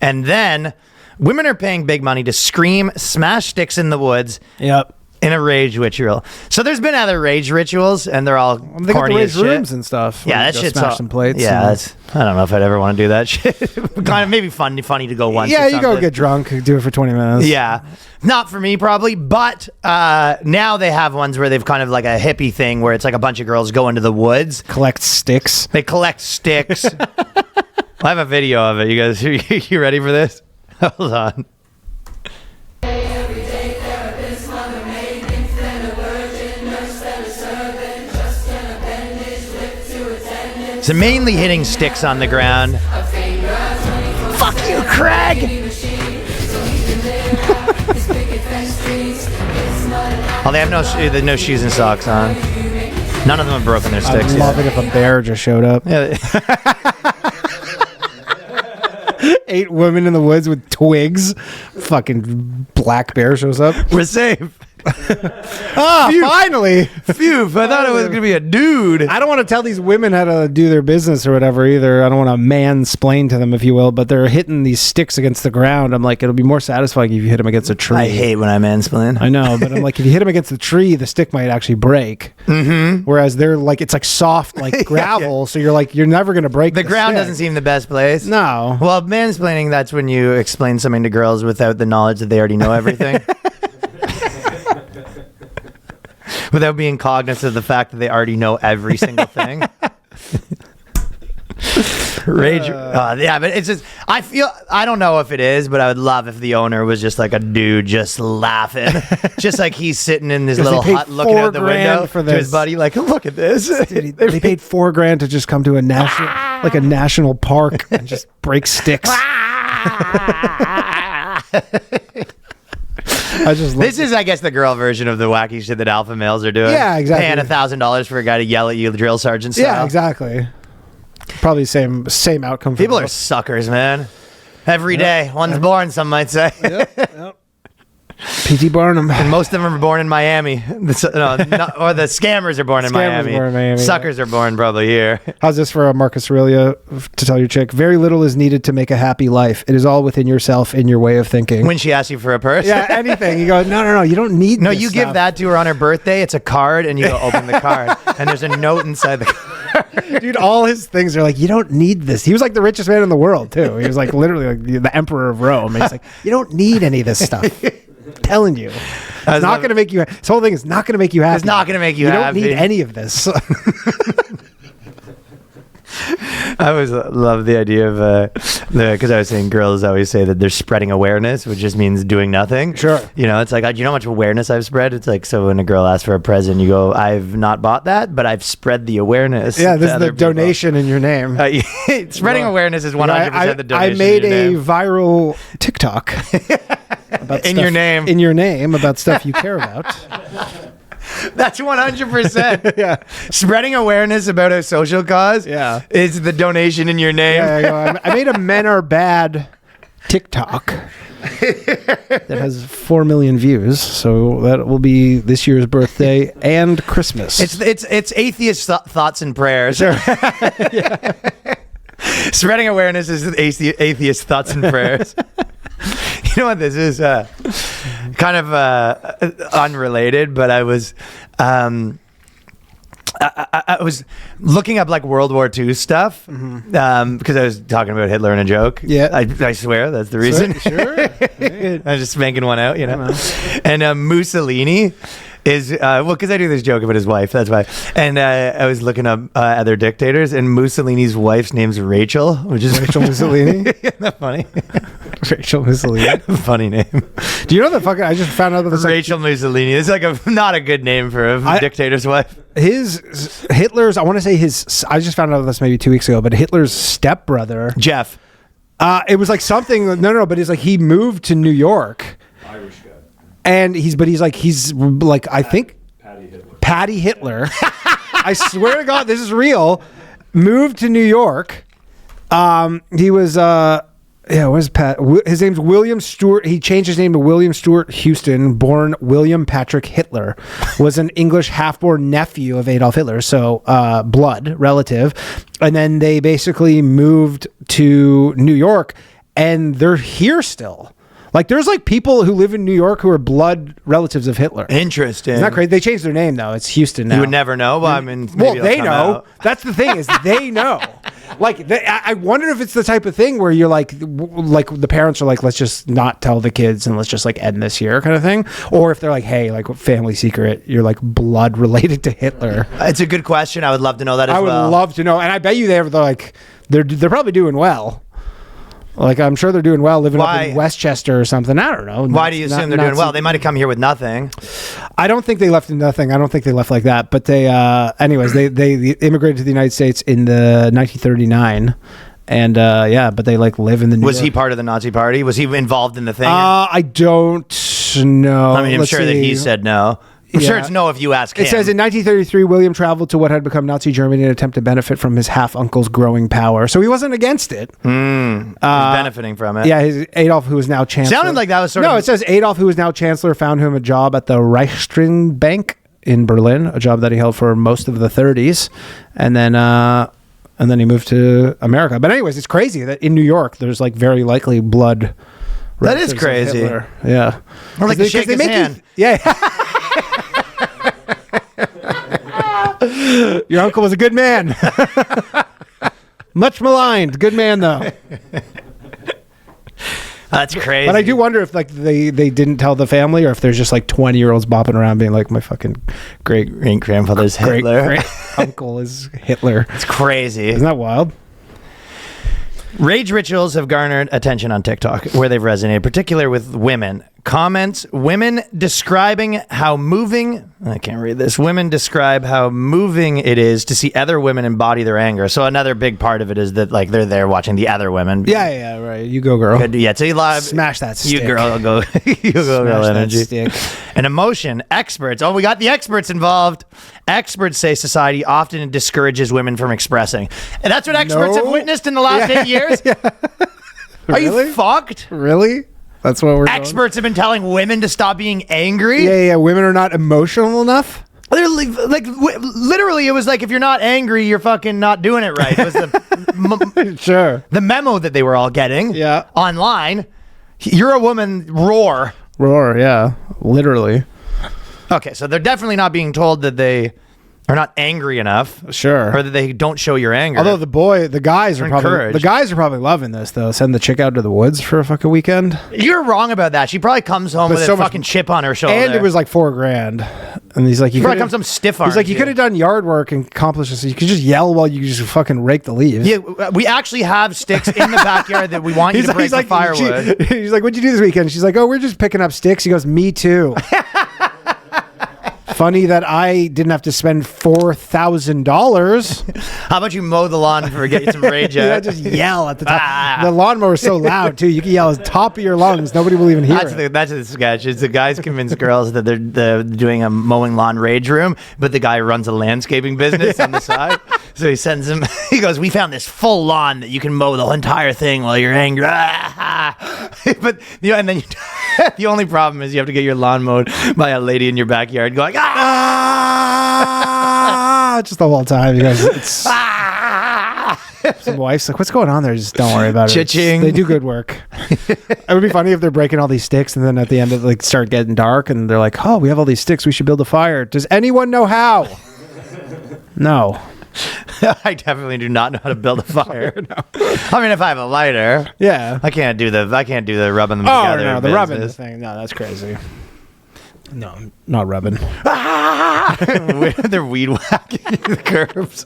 And then women are paying big money to scream, smash sticks in the woods Yep. in a rage ritual. So there's been other rage rituals, and they're all They got corny the as raised shit. rooms and stuff. Yeah, where that you go shit's smash all, some plates. Yeah, and- that's, I don't know if I'd ever want to do that shit. Kind of maybe funny to go once. yeah. or You go something. get drunk, do it for 20 minutes. Yeah, not for me probably, but now they have ones where they've kind of like a hippie thing where it's like a bunch of girls go into the woods. Collect sticks. They collect sticks. I have a video of it. You guys, you ready for this? Hold on. So mainly hitting sticks on the ground. Fuck you, Craig! Oh, they have no shoes and socks on. None of them have broken their sticks I'd love yet. it if a bear just showed up. Yeah. 8 women in the woods with twigs. Fucking black bear shows up. We're safe. Finally. Phew, I thought it was going to be a dude. I don't want to tell these women how to do their business or whatever either. I don't want to mansplain to them, if you will, but they're hitting these sticks against the ground. I'm like, it'll be more satisfying if you hit them against a tree. I hate when I mansplain. I know, but I'm like, if you hit them against the tree, the stick might actually break. Mm-hmm. Whereas they're like, it's like soft, like gravel. So you're like, you're never going to break The ground stick. doesn't seem the best place. No. Well, mansplaining, that's when you explain something to girls without the knowledge that they already know everything. Without being cognizant of the fact that they already know every single thing. Rage. Yeah, but it's just, I don't know if it is, but I would love if the owner was just like a dude just laughing. Just like he's sitting in his little hut looking out the window for to his buddy, like, look at this. Dude, they paid $4,000 to just come to a national park and just break sticks. This is, I guess, the girl version of the wacky shit that alpha males are doing. Yeah, exactly. Paying $1,000 for a guy to yell at you, drill sergeant style. Yeah, exactly. Probably same outcome. For People both. are suckers, man. Every day, one's born, some might say. Yep. P.T. Barnum. And most of them are born in Miami. Or the scammers are born in Miami. Born in Miami, Suckers are born probably here. How's this for Marcus Aurelio to tell your chick? Very little is needed to make a happy life. It is all within yourself in your way of thinking. When she asks you for a purse? Yeah, anything. You go, no, you don't need No, this you stuff. give that to her on her birthday. It's a card, and you go open the card. And there's a note inside the card. Dude, all his things are like, you don't need this. He was like the richest man in the world, too. He was like literally like the emperor of Rome. And he's like, you don't need any of this stuff. I'm telling you. It's not going to make you... This whole thing is not going to make you happy. It's not going to make you happy. You don't need any of this. I always love the idea of because I was saying girls always say that they're spreading awareness, which just means doing nothing. Sure. You know, it's like, you know how much awareness I've spread? It's like, so when a girl asks for a present, you go, I've not bought that, but I've spread the awareness. Yeah, this to is the other people. Donation in your name. Spreading awareness is 100% the donation. I made in your a name. viral TikTok about In stuff, your name. In your name about stuff you care about. That's 100%. Yeah. Spreading awareness about a social cause is the donation in your name. Yeah, I made a Men Are Bad TikTok that has 4 million views. So that will be this year's birthday and Christmas. It's atheist thoughts and prayers. Sure. Spreading awareness is atheist thoughts and prayers. You know what this is? Kind of unrelated, but I was I was looking up like World War II stuff because I was talking about Hitler in a joke. Yeah, I swear that's the reason. Sure. I was just making one out, you know. And Mussolini is because I do this joke about his wife, that's why. And I was looking up other dictators, and Mussolini's wife's name's Rachel, which is Rachel Mussolini. Isn't that funny? Rachel Mussolini. Funny name. Do you know the fucking? I just found out that this Rachel Mussolini. It's like not a good name for a dictator's wife. Hitler's. I want to say his. I just found out this maybe 2 weeks ago, but Hitler's stepbrother Jeff. It was like something. No, but it's like he moved to New York. Irish guy. And he's like I think Patty Hitler. I swear to God, this is real. Moved to New York. He was where's Pat? His name's William Stewart. He changed his name to William Stewart Houston, born William Patrick Hitler. Was an English half-born nephew of Adolf Hitler, so blood relative. And then they basically moved to New York, and they're here still. Like, there's like people who live in New York who are blood relatives of Hitler. Interesting. Isn't that crazy? They changed their name though. It's Houston now. You would never know. Well, I mean, Well, maybe they it'll know. come out. That's the thing, is they know. Like, I wonder if it's the type of thing where you're like the parents are like, let's just not tell the kids and let's just like end this year kind of thing. Or if they're like, hey, like family secret, you're like blood related to Hitler. It's a good question. I would love to know that as well. I would love to know. And I bet you they're probably doing well. Like, I'm sure they're doing well living up in Westchester or something. I don't know. Why do you assume they're doing well? They might have come here with nothing. I don't think they left in nothing. I don't think they left like that. But they, anyways, they immigrated to the United States in the 1939. And but they like live in the New York. Was he part of the Nazi Party? Was he involved in the thing? I don't know. I mean, I'm sure that he said no. I'm sure it's no if you ask him. It says in 1933, William traveled to what had become Nazi Germany in an attempt to benefit from his half-uncle's growing power. So he wasn't against it. He's benefiting from it. Yeah, Adolf, who is now chancellor. Sounded like that was sort No, of... it says Adolf, who is now chancellor, found him a job at the Reichsbank in Berlin, a job that he held for most of the 30s. And then he moved to America. But anyways, it's crazy that in New York, there's like very likely blood. That is relatives of crazy. Hitler. Yeah. Or like to shake his hand. Yeah. Your uncle was a good man. Much maligned. Good man, though. That's crazy. But I do wonder if like they didn't tell the family, or if there's just like 20-year-olds bopping around being like, my fucking great grandfather's Hitler. great uncle is Hitler. It's crazy. Isn't that wild? Rage rituals have garnered attention on TikTok, where they've resonated, particularly with women. Comments, women describing how moving, I can't read this, women describe how moving it is to see other women embody their anger. So another big part of it is that like they're there watching the other women. Yeah, right. You go, girl. Good, yeah, so you live. Smash that stick. You girl, go. You go, girl Smash that energy. stick. An emotion, experts. Oh, we got the experts involved. Experts say society often discourages women from expressing. And that's what experts have witnessed in the last 8 years? Are you fucked? Really? That's what we're Experts have been telling women to stop being angry? Yeah. Women are not emotional enough? They're literally, it was like, if you're not angry, you're fucking not doing it right. It was the Sure. the memo that they were all getting online. You're a woman, roar. Roar, yeah. Literally. Okay, so they're definitely not being told that they are not angry enough. Sure. Or that they don't show your anger. Although the guys are probably loving this though. Send the chick out to the woods for a fucking weekend. You're wrong about that. She probably comes home with a fucking chip on her shoulder. And it was like $4,000. And he's like, you probably comes some stiff arm. He's like, you could have done yard work and accomplished this. You could just yell while you just fucking rake the leaves. Yeah, we actually have sticks in the backyard that we want you to break the firewood. He's like, what'd you do this weekend? She's like, oh, we're just picking up sticks. He goes, me too. Funny that I didn't have to spend $4,000. How about you mow the lawn and get you some rage out? Yeah, just yell at the top. The lawnmower's so loud too. You can yell at the top of your lungs. Nobody will even hear it. That's the sketch. It's the guys convince girls that they're doing a mowing lawn rage room, but the guy runs a landscaping business on the side. So he sends him. He goes, "We found this full lawn that you can mow the entire thing while you're angry." But and then the only problem is you have to get your lawn mowed by a lady in your backyard going, just the whole time. You guys, it's some wife's like, what's going on there? Just don't worry about it. Chitching. They do good work. It would be funny if they're breaking all these sticks and then at the end of like start getting dark and they're like, oh, we have all these sticks. We should build a fire. Does anyone know how? No. I definitely do not know how to build a fire. No. I mean, if I have a lighter, yeah, I can't do the rubbing them together. Oh no, the rubbing thing. No, that's crazy. No, not rubbing. They're weed whacking the curbs.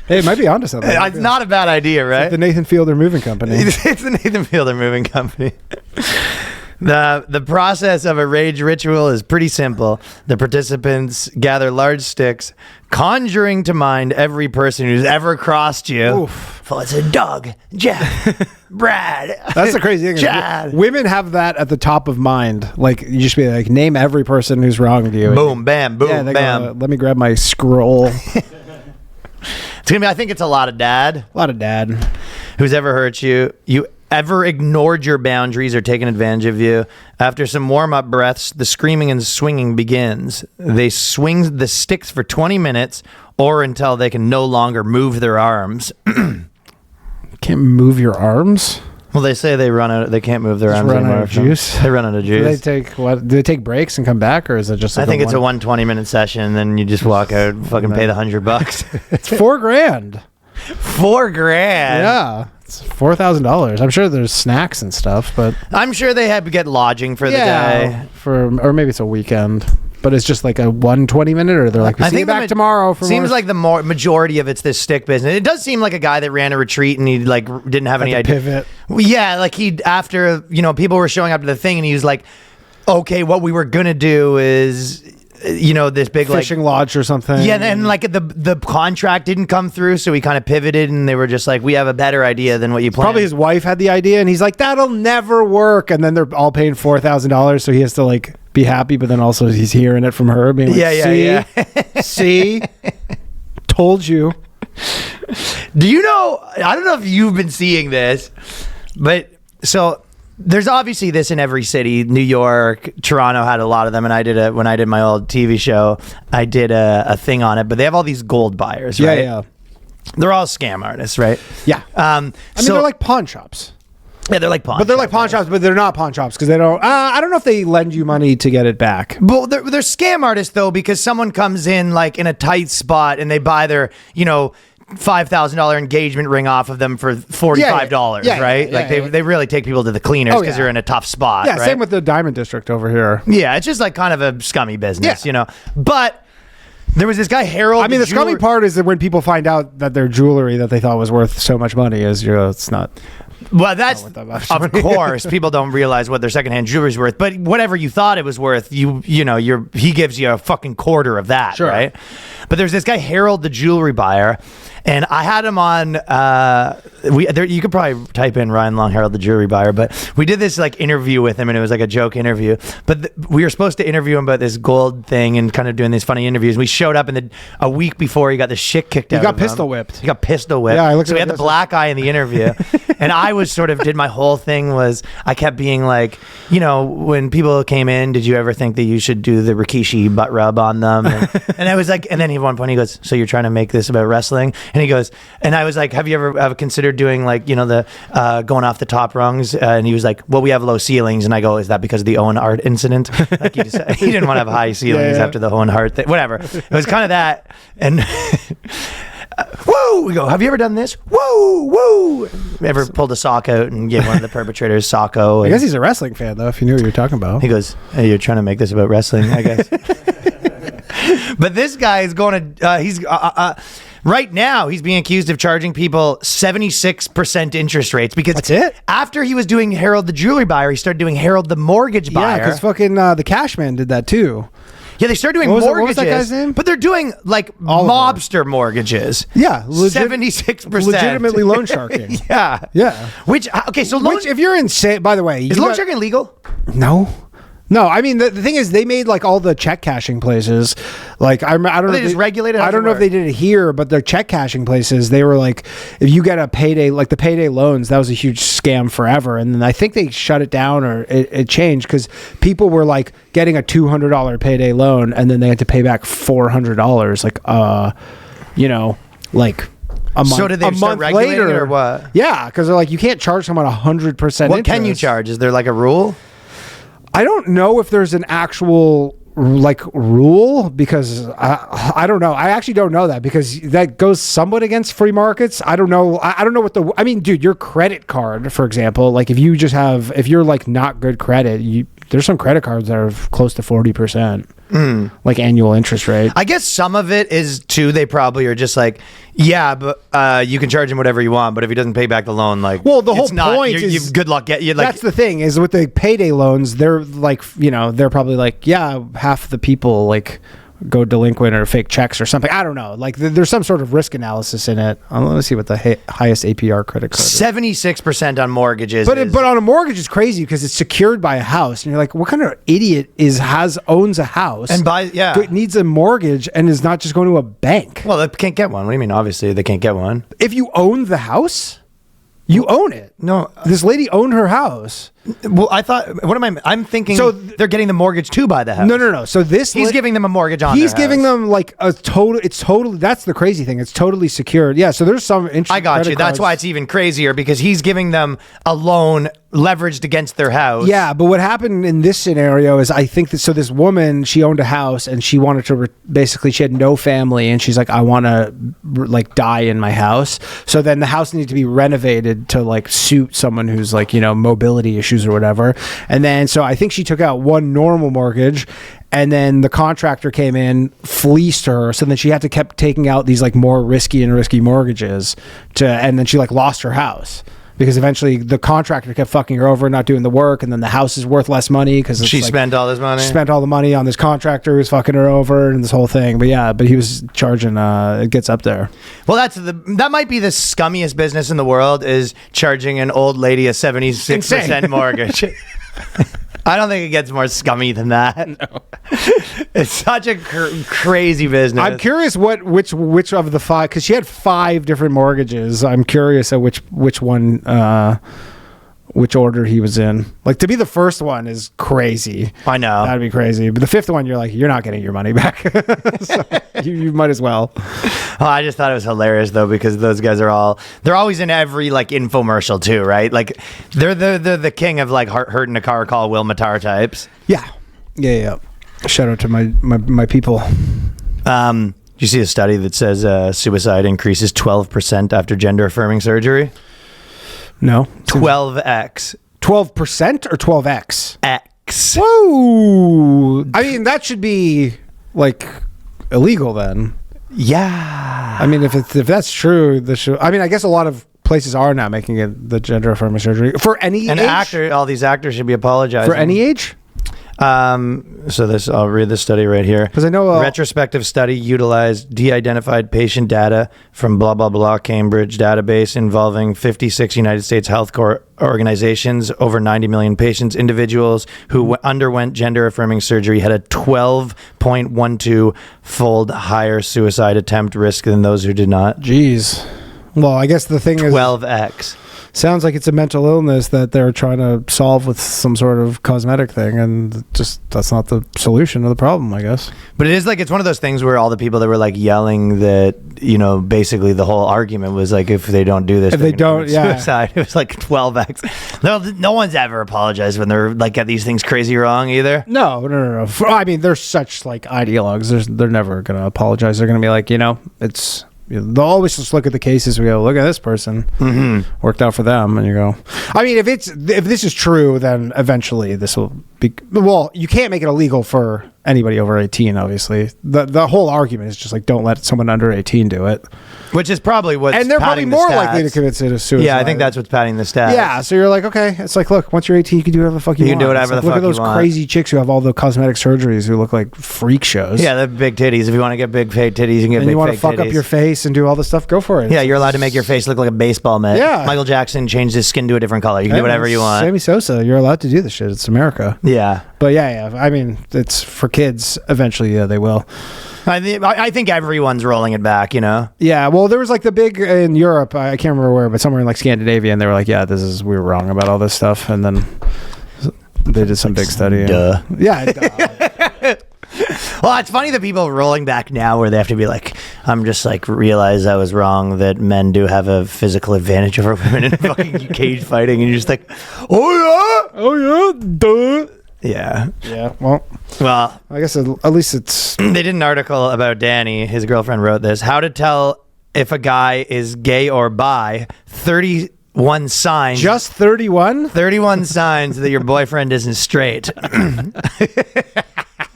Hey, it might be onto something. It's not a bad idea, right? It's the Nathan Fielder Moving Company. It's the Nathan Fielder Moving Company. The process of a rage ritual is pretty simple. The participants gather large sticks, conjuring to mind every person who's ever crossed you. Oof. Oh, it's a Doug, Jeff, Brad. That's the crazy thing. Chad. Women have that at the top of mind. Like, you just be like, name every person who's wronged you. Boom, bam, boom, yeah, bam. Go, let me grab my scroll. It's gonna be. I think it's a lot of dad. A lot of dad. Who's ever hurt you? You ever ignored your boundaries or taken advantage of you? After some warm-up breaths, the screaming and swinging begins. They swing the sticks for 20 minutes or until they can no longer move their arms. Can't move your arms? Well, they say they run out. They can't move their arms run anymore. out of juice? They run out of juice. Do they take what? Do they take breaks and come back, or is it just? Like I think it's a 120-minute session, and then you just walk out, and fucking pay the $100. It's $4,000. $4,000. Yeah, it's $4,000. I'm sure there's snacks and stuff, but I'm sure they had to get lodging for the day. Or maybe it's a weekend. But it's just like a 120-minute, or they're like, we'll see you back tomorrow. For seems more. like the majority of it's this stick business. It does seem like a guy that ran a retreat and he like didn't have any idea. Pivot. Yeah, like he after people were showing up to the thing and he was like, okay, what we were gonna do is this big fishing lodge or something. Yeah, and like the contract didn't come through, so he kind of pivoted and they were just like, we have a better idea than what you planned. Probably his wife had the idea and he's like, that'll never work. And then they're all paying $4,000, so he has to like be happy, but then also he's hearing it from her, being like, Yeah. see, told you. Do you know, I don't know if you've been seeing this, but so there's obviously this in every city. New York, Toronto had a lot of them, and when I did my old TV show, I did a thing on it, but they have all these gold buyers, right? Yeah. They're all scam artists, right? Yeah. I mean, they're like pawn shops. Yeah, they're like pawn But they're like pawn shops, but they're not pawn shops because they don't. I don't know if they lend you money to get it back. But they're scam artists though, because someone comes in like in a tight spot and they buy their, $5,000 engagement ring off of them for $45, right? They really take people to the cleaners because they're in a tough spot. Yeah, right? same with the Diamond District over here. Yeah, it's just like kind of a scummy business, But there was this guy Harold. I mean, the scummy part is that when people find out that their jewelry that they thought was worth so much money it's not. Well, that's of course people don't realize what their secondhand jewelry is worth. But whatever you thought it was worth, he gives you a fucking quarter of that, right? But there's this guy Harold, the jewelry buyer, and I had him on. You could probably type in Ryan Long, Harold, the jewelry buyer, but we did this like interview with him, and it was like a joke interview. But we were supposed to interview him about this gold thing and kind of doing these funny interviews. We showed up, and a week before he got the shit kicked out. He got pistol whipped. He got pistol whipped. Yeah, I looked. So we had the black eye in the interview, and I was did my whole thing was I kept being like, when people came in, did you ever think that you should do the Rikishi butt rub on them? And I was like, and then at one point he goes, so you're trying to make this about wrestling? And he goes, and I was like, have you ever considered doing like, the going off the top rungs? And he was like, well, we have low ceilings. And I go, is that because of the Owen Hart incident? Like he didn't want to have high ceilings after the Owen Hart thing. Whatever. It was kind of that. And woo! We go, have you ever done this? Woo! Ever pulled a sock out and gave one of the perpetrators socko? I guess he's a wrestling fan, though, if you knew what you were talking about. He goes, hey, you're trying to make this about wrestling, I guess. But this guy is going to, right now, he's being accused of charging people 76% interest rates because that's it. After he was doing Harold the jewelry buyer, he started doing Harold the mortgage buyer. Yeah, because fucking the Cashman did that too. Yeah, they started doing mortgages. What was that guy's name? But they're doing like mobster mortgages. Yeah, 76%. Legitimately loan sharking. Yeah. Which if you're insane, by the way, is loan sharking legal? No, I mean the thing is they made like all the check cashing places. Like I don't know. They just regulated. I don't know if they did it here, but the check cashing places, they were like, if you get a payday, like the payday loans, that was a huge scam forever. And then I think they shut it down or it changed because people were like getting a $200 payday loan and then they had to pay back $400. Like like. A month, so did they start regulating later, it or what? Yeah, because they're like, you can't charge someone 100%. What can you charge? Is there like a rule? I don't know if there's an actual like rule because I don't know. I actually don't know that because that goes somewhat against free markets. I don't know. I don't know what I mean, dude, your credit card, for example, like if you're like not good credit, there's some credit cards that are close to 40%. Like annual interest rate. I guess some of it is too. They probably are just like, yeah, but you can charge him whatever you want. But if he doesn't pay back the loan, like, well, the whole point is good luck. That's the thing is with the payday loans, they're like, they're probably like, yeah, half the people like go delinquent or fake checks or something. I don't know. Like there's some sort of risk analysis in it. Let me see what the highest APR credit card is. 76% on mortgages. But on a mortgage is crazy because it's secured by a house, and you're like, what kind of idiot owns a house and needs a mortgage and is not just going to a bank? Well, they can't get one. What do you mean? Obviously, they can't get one. If you own the house, you own it. No, this lady owned her house. Well, I thought. What am I? I'm thinking. So they're getting the mortgage to buy the house. No. So he's giving them a mortgage on. He's giving them like a total. It's totally. That's the crazy thing. It's totally secured. Yeah. So there's some interest. I got you. That's why it's even crazier because he's giving them a loan leveraged against their house. Yeah, but what happened in this scenario is I think that this woman, she owned a house and she wanted to basically she had no family and she's like, I want to like die in my house. So then the house needed to be renovated to like suit someone who's like mobility issues or whatever. And then so I think she took out one normal mortgage. And then the contractor came in, fleeced her. So then she had to keep taking out these like more risky mortgages and then she like lost her house. Because eventually the contractor kept fucking her over, not doing the work, and then the house is worth less money because she spent all this money. She spent all the money on this contractor who's fucking her over, and this whole thing. But he was charging. It gets up there. Well, that might be the scummiest business in the world is charging an old lady a 76% mortgage. I don't think it gets more scummy than that. No. It's such a crazy business. I'm curious which of the 5, because she had 5 different mortgages. I'm curious at which one, which order he was in. Like, to be the first one is crazy. I know. That'd be crazy. But the 5th one, you're like, you're not getting your money back. So you might as well. Oh, I just thought it was hilarious though, because those guys they're always in every like infomercial too, right? Like they're the king of like hurt in a car, call Will Matar types. Yeah. Shout out to my people. Do you see a study that says suicide increases 12% after gender affirming surgery? No. 12x. 12% or 12x? X. Whoa. I mean, that should be like illegal then. Yeah. I mean, if that's true, I guess a lot of places are now making it the gender affirming surgery for any age. All these actors should be apologizing for any age. I'll read this study right here. Because I know a retrospective study utilized de-identified patient data from blah blah blah Cambridge database involving 56 United States health organizations, over 90 million patients. Individuals who underwent gender affirming surgery had a 12.12 fold higher suicide attempt risk than those who did not. Jeez. Well, I guess the thing 12x. Sounds like it's a mental illness that they're trying to solve with some sort of cosmetic thing, and just that's not the solution to the problem, I guess. But it is like, it's one of those things where all the people that were like yelling that, you know, basically the whole argument was like, if they don't do this, if they don't, suicide. It was like 12x. No one's ever apologized when they're like get these things crazy wrong either. No. I mean, they're such like ideologues. They're never going to apologize. They're going to be like, it's... They'll always just look at the cases. We go, look at this person. Worked out for them, and you go. I mean, if this is true, then eventually this will be. Well, you can't make it illegal for anybody over 18. Obviously, the whole argument is just like, don't let someone under 18 do it. Which is probably what's and they're probably more likely to commit suicide. Yeah, I think that's what's padding the stats. Yeah, so you're like, okay, it's like, look, once you're 18, you can do whatever the fuck you want. You can do whatever the fuck you want. Look at those crazy chicks who have all the cosmetic surgeries who look like freak shows. Yeah, they're big titties. If you want to get big fake titties, you can get and big you want fake to fuck titties. Up your face and do all this stuff, go for it. Yeah, you're allowed to make your face look like a baseball mitt. Yeah. Michael Jackson changed his skin to a different color. You can do whatever you want. Sammy Sosa, you're allowed to do this shit. It's America. Yeah. But yeah. I mean, it's for kids. Eventually, yeah, they will. I think everyone's rolling it back, you know? Yeah, well, there was like the big in Europe, I can't remember where, but somewhere in like Scandinavia, and they were like, yeah, we were wrong about all this stuff. And then they did some big study. Duh. Yeah, duh. Well, it's funny that people rolling back now where they have to be like, I'm just like, realize I was wrong that men do have a physical advantage over women in fucking cage fighting. And you're just like, oh yeah, duh. Yeah. Well, I guess at least it's. They did an article about Danny. His girlfriend wrote this. How to tell if a guy is gay or bi. 31 signs. Just 31? 31 signs that your boyfriend isn't straight. All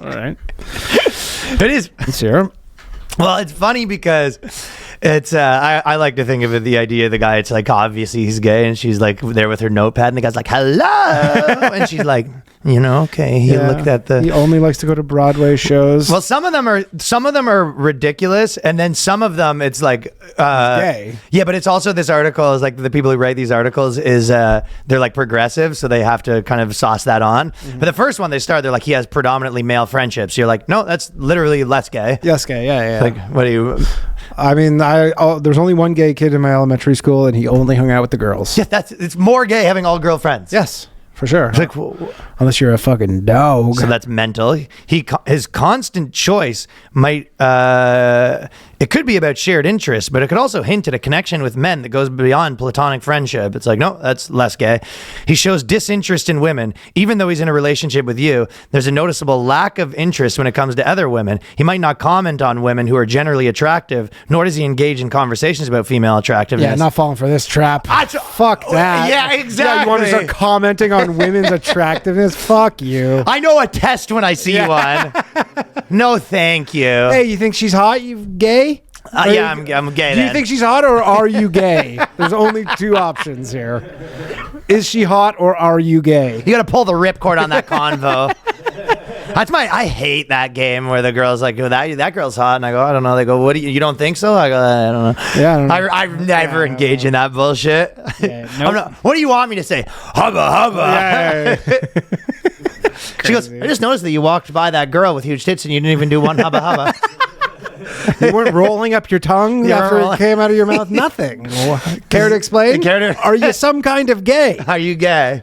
right. It is. Let's hear him. Well, it's funny because it's I like to think of it, the idea of the guy, it's like obviously he's gay and she's like there with her notepad and the guy's like, hello, and she's like, okay, he looked at the. He only likes to go to Broadway shows. Well, some of them are ridiculous, and then some of them it's like gay. Yeah, but it's also, this article is like, the people who write these articles is they're like progressive, so they have to kind of sauce that on. But the first one they're like, he has predominantly male friendships. You're like, no, that's literally less gay. Yes, gay. Yeah. Like, what do you? I mean, there's only one gay kid in my elementary school, and he only hung out with the girls. Yeah, it's more gay having all girl friends. Yes. For sure. Like, unless you're a fucking dog. So that's mental. His constant choice might it could be about shared interests, but it could also hint at a connection with men that goes beyond platonic friendship. It's like, no, that's less gay. He shows disinterest in women, even though he's in a relationship with you. There's a noticeable lack of interest when it comes to other women. He might not comment on women who are generally attractive, nor does he engage in conversations about female attractiveness. Yeah, not falling for this trap. Fuck that. Yeah, exactly. Yeah, you want to start commenting on women's attractiveness? Fuck you. I know a test when I see one. No, thank you. Hey, you think she's hot? You gay? Yeah, I'm gay. Do you think she's hot or are you gay? There's only two options here. Is she hot or are you gay? You got to pull the ripcord on that convo. I hate that game where the girl's like, oh, that girl's hot, and I go, I don't know. They go, what do you don't think so? I go, I don't know. Yeah, I don't know. I've never engaged in that bullshit. Yeah, nope. What do you want me to say? Hubba hubba. Yeah. She goes, I just noticed that you walked by that girl with huge tits and you didn't even do one hubba hubba. You weren't rolling up your tongue You weren't after rolling- it came out of your mouth? Nothing. Care to explain? Care Are you some kind of gay? Are you gay?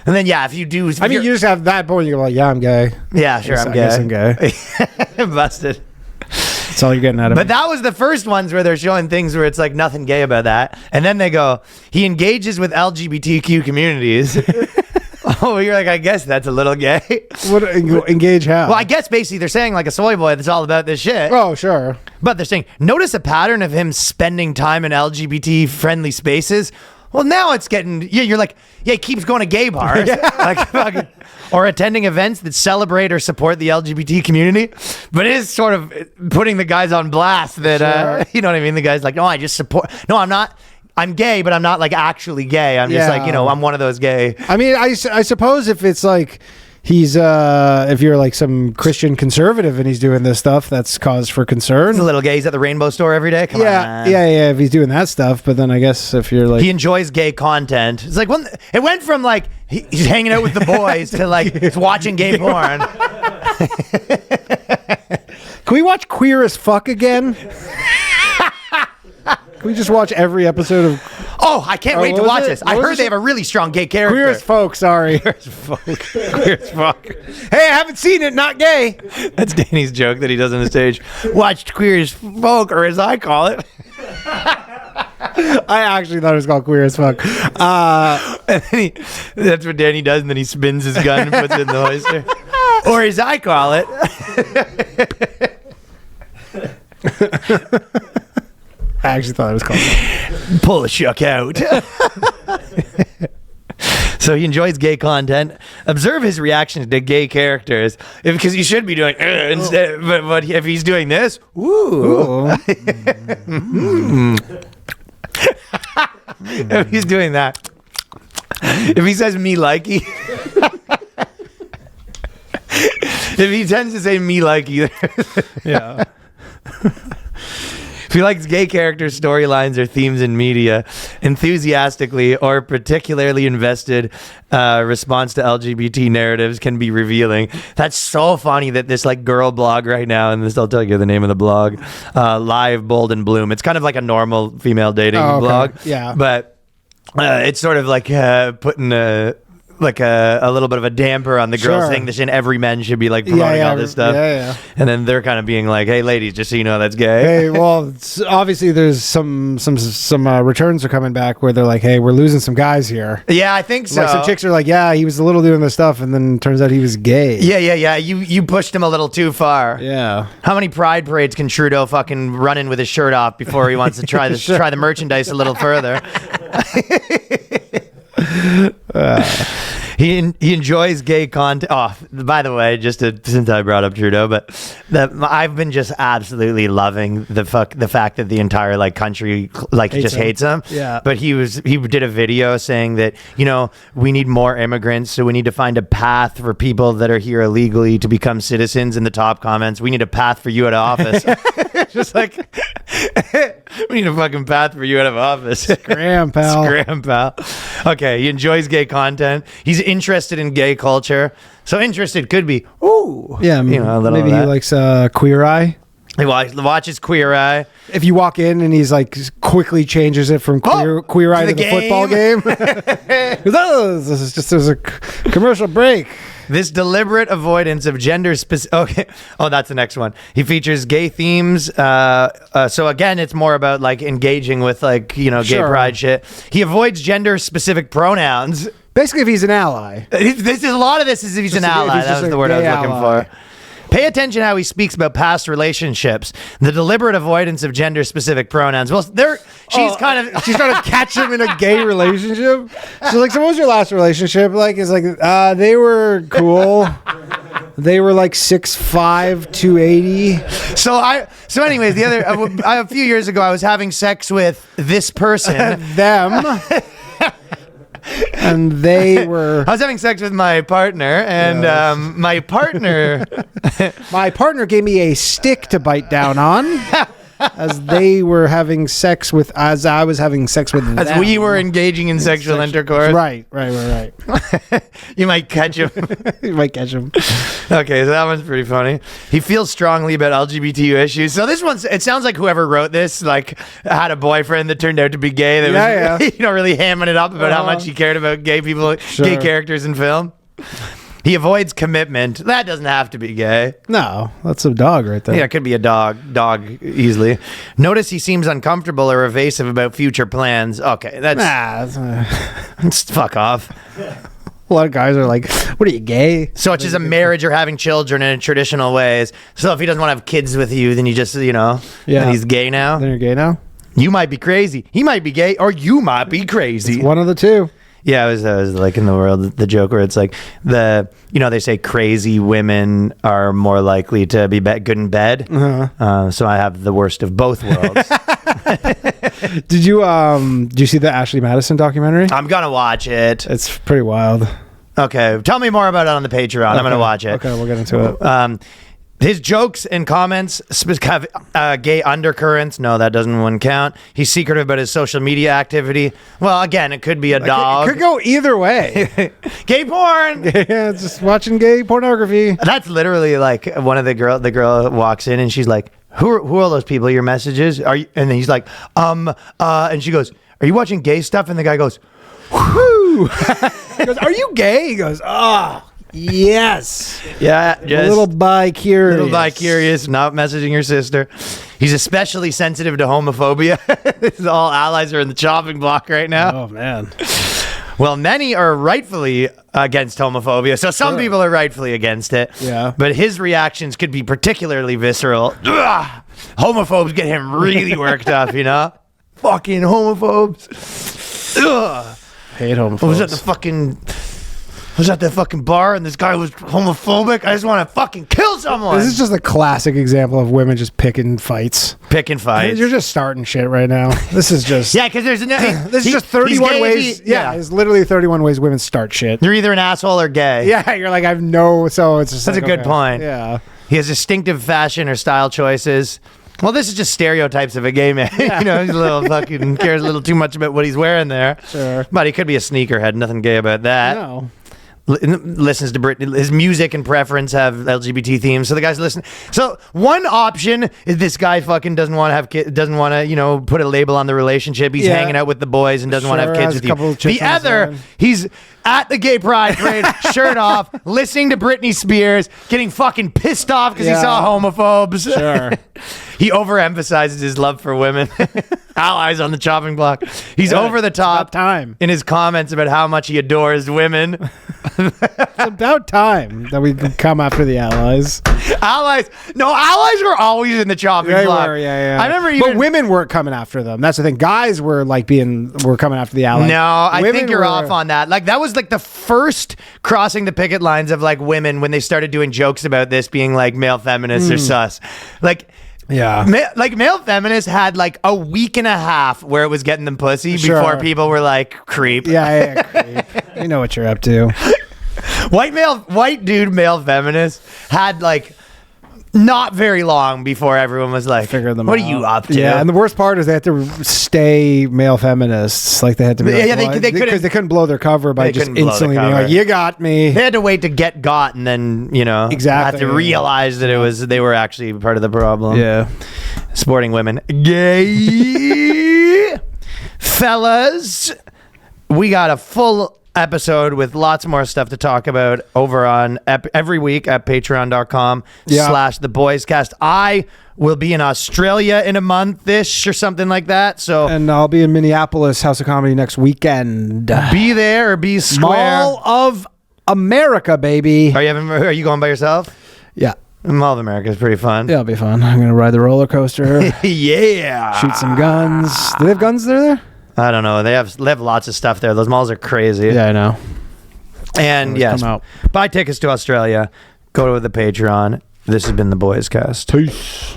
And then, yeah, if you do... I mean, you just have that point. You're like, yeah, I'm gay. Yeah, sure, I guess I'm gay. Busted. That's all you're getting out of But me. that was the first ones where they're showing things where it's like nothing gay about that. And then they go, he engages with LGBTQ communities. Oh, you're like, I guess that's a little gay. What, engage how? Well, I guess basically they're saying like a soy boy that's all about this shit. Oh, sure. But they're saying, notice a pattern of him spending time in LGBT-friendly spaces. Well, now it's getting, you're like, yeah, he keeps going to gay bars. Like, fucking, or attending events that celebrate or support the LGBT community. But it is sort of putting the guys on blast that, Sure. you know what I mean? The guy's like, no, I just support, no, I'm not. I'm gay, but I'm not like actually gay. I'm just like, I'm one of those gay. I mean, I suppose if it's like he's if you're like some Christian conservative and he's doing this stuff, that's cause for concern. He's a little gay. He's at the Rainbow Store every day. Come Yeah, on. yeah. If he's doing that stuff, but then I guess if you're like, He enjoys gay content. It's like it went from like he's hanging out with the boys to like he's watching gay porn. can we watch Queer as Fuck again? Can we just watch every episode of Oh, I can't wait to what was watch it? this. What I was heard it? they have a really strong gay character. Queer as Folk? Sorry. Queer as fuck. Hey, I haven't seen it. Not gay. That's Danny's joke that he does on the stage. Watched Queer as Folk, or as I call it. I actually thought it was called Queer as Fuck. And then that's what Danny does, and then he spins his gun and puts it in the holster. Or as I call it. I actually thought it was called. Pull the shuck out. So he enjoys gay content. Observe his reactions to gay characters, because he should be doing instead. But if he's doing this, ooh. If he's doing that, if he says me likey, if he tends to say me likey, Yeah. if he likes gay characters, storylines, or themes in media, enthusiastically or particularly invested response to LGBT narratives can be revealing. That's so funny that this like girl blog right now, and this I'll tell you the name of the blog, Live, Bold, and Bloom. It's kind of like a normal female dating blog. Yeah. But it's sort of like putting a little bit of a damper on the girls, Sure. saying this, and every man should be like promoting all this stuff. Yeah. And then they're kind of being like, hey, ladies, just so you know, that's gay. Hey, well, obviously there's some returns are coming back where they're like, hey, we're losing some guys here. Yeah, I think so. Like some chicks are like, yeah, he was a little doing this stuff, and then turns out he was gay. Yeah. You pushed him a little too far. Yeah. How many pride parades can Trudeau fucking run in with his shirt off before he wants to try this, try the merchandise a little further? He enjoys gay content. Oh, by the way, since I brought up Trudeau, but I've been just absolutely loving the fact that the entire like country like hates him. Yeah. But he did a video saying that, we need more immigrants, so we need to find a path for people that are here illegally to become citizens. In the top comments, we need a path for you out of office. Just like we need a fucking path for you out of office. Scram, pal. Scram, pal. Okay, he enjoys gay content. He's interested in gay culture. So interested could be, ooh. Yeah, a little maybe of he that. likes Queer Eye. He watches Queer Eye. If you walk in and he's like quickly changes it from Queer Eye to the football game. He goes, oh, there's a commercial break. This deliberate avoidance of gender specific. Okay. Oh, that's the next one. He features gay themes. So again, it's more about like engaging with like, gay Sure. pride shit. He avoids gender specific pronouns. Basically, if he's an ally. This is a lot of this is if he's an Just if ally. he's That just was a the word I was gay looking ally. for. Pay attention how he speaks about past relationships. The deliberate avoidance of gender specific pronouns. Well, she's kind of She's trying to catch him in a gay relationship. She's like, so what was your last relationship like? It's like, they were cool. They were like 6'5", 280. So anyways, the other a few years ago, I was having sex with this person. Them. And they were... I was having sex with my partner, and my partner My partner gave me a stick to bite down on. as they were having sex with, as I was having sex with them. As we were engaging in sexual intercourse. Right. You might catch him. You might catch him. Okay, so that one's pretty funny. He feels strongly about LGBTQ issues. So this one's, it sounds like whoever wrote this, like, had a boyfriend that turned out to be gay. That was, really hamming it up about how much he cared about gay people, gay characters in film. He avoids commitment. That doesn't have to be gay. No, that's a dog right there. Yeah, it could be a dog easily. Notice he seems uncomfortable or evasive about future plans. Okay, that's fuck off. A lot of guys are like, what are you, gay? Such as a marriage or having children in traditional ways. So if he doesn't want to have kids with you, then you just, then he's gay now. Then you're gay now? You might be crazy. He might be gay, or you might be crazy. It's one of the two. Yeah, it was like in the world, the joke where it's like they say crazy women are more likely to be good in bed. So I have the worst of both worlds. Did you see the Ashley Madison documentary? I'm gonna watch it. It's pretty wild. Okay, tell me more about it on the Patreon. I'm gonna watch it. Okay, we'll get into it. His jokes and comments have gay undercurrents. No, that doesn't one count. He's secretive about his social media activity. Well, again, it could be a dog. It could go either way. Gay porn. Yeah, just watching gay pornography. That's literally like one of the girl walks in and she's like, who are those people, your messages? Are you? And then he's like, and she goes, are you watching gay stuff? And the guy goes, whoo. He goes, are you gay? He goes, yes. Yeah, just a little bi-curious. Not messaging your sister. He's especially sensitive to homophobia. All allies are in the chopping block right now. Oh, man. Well, many are rightfully against homophobia, so some people are rightfully against it. Yeah. But his reactions could be particularly visceral. Ugh. Homophobes get him really worked up, Fucking homophobes. Ugh. Hate homophobes. I was at the fucking bar and this guy was homophobic. I just want to fucking kill someone. This is just a classic example of women just picking fights. You're just starting shit right now. This is just... Yeah, because there's this is just 31 ways... There's literally 31 ways women start shit. You're either an asshole or gay. Yeah, you're like, I've no... So it's just That's a good point. Yeah. He has distinctive fashion or style choices. Well, this is just stereotypes of a gay man. Yeah. He's a little fucking... cares a little too much about what he's wearing there. Sure. But he could be a sneakerhead. Nothing gay about that. No. Listens to Britney. His music and preference have LGBT themes, so the guys listen. So one option is this guy fucking doesn't want to have kids, doesn't want to put a label on the relationship. He's hanging out with the boys and doesn't want to have kids with you. The other, he's at the gay pride parade, shirt off, listening to Britney Spears, getting fucking pissed off because he saw homophobes. Sure. He overemphasizes his love for women. Allies on the chopping block. He's over the top time in his comments about how much he adores women. It's about time that we come after the allies. Allies were always in the chopping block. I remember but women weren't coming after them. That's the thing. Guys were were coming after the allies. No, I think you're off on that. Like that was like the first crossing the picket lines of like women when they started doing jokes about this being like male feminists or sus. Like... Yeah. Male feminists had like a week and a half where it was getting them pussy before people were like, creep. Yeah, creep. You know what you're up to. White dude male feminists had like not very long before everyone was like, what are you up to? Yeah, and the worst part is they had to stay male feminists. Like they had to be they couldn't blow their cover by just instantly being like, you got me. They had to wait to get got and then, exactly. have to realize that they were actually part of the problem. Yeah. Sporting women. Gay. Fellas, we got a full episode with lots more stuff to talk about over on every week at patreon.com/theboyscast. I will be in Australia in a month-ish or something like that. So, and I'll be in Minneapolis House of Comedy next weekend. Be there or be square. Mall of America, baby. Are you going by yourself? Yeah. Mall of America is pretty fun. Yeah, it'll be fun. I'm going to ride the roller coaster. Yeah. Shoot some guns. Do they have guns there? I don't know. They have lots of stuff there. Those malls are crazy. Yeah, I know. And yes, buy tickets to Australia. Go to the Patreon. This has been the BOYSCAST. Peace.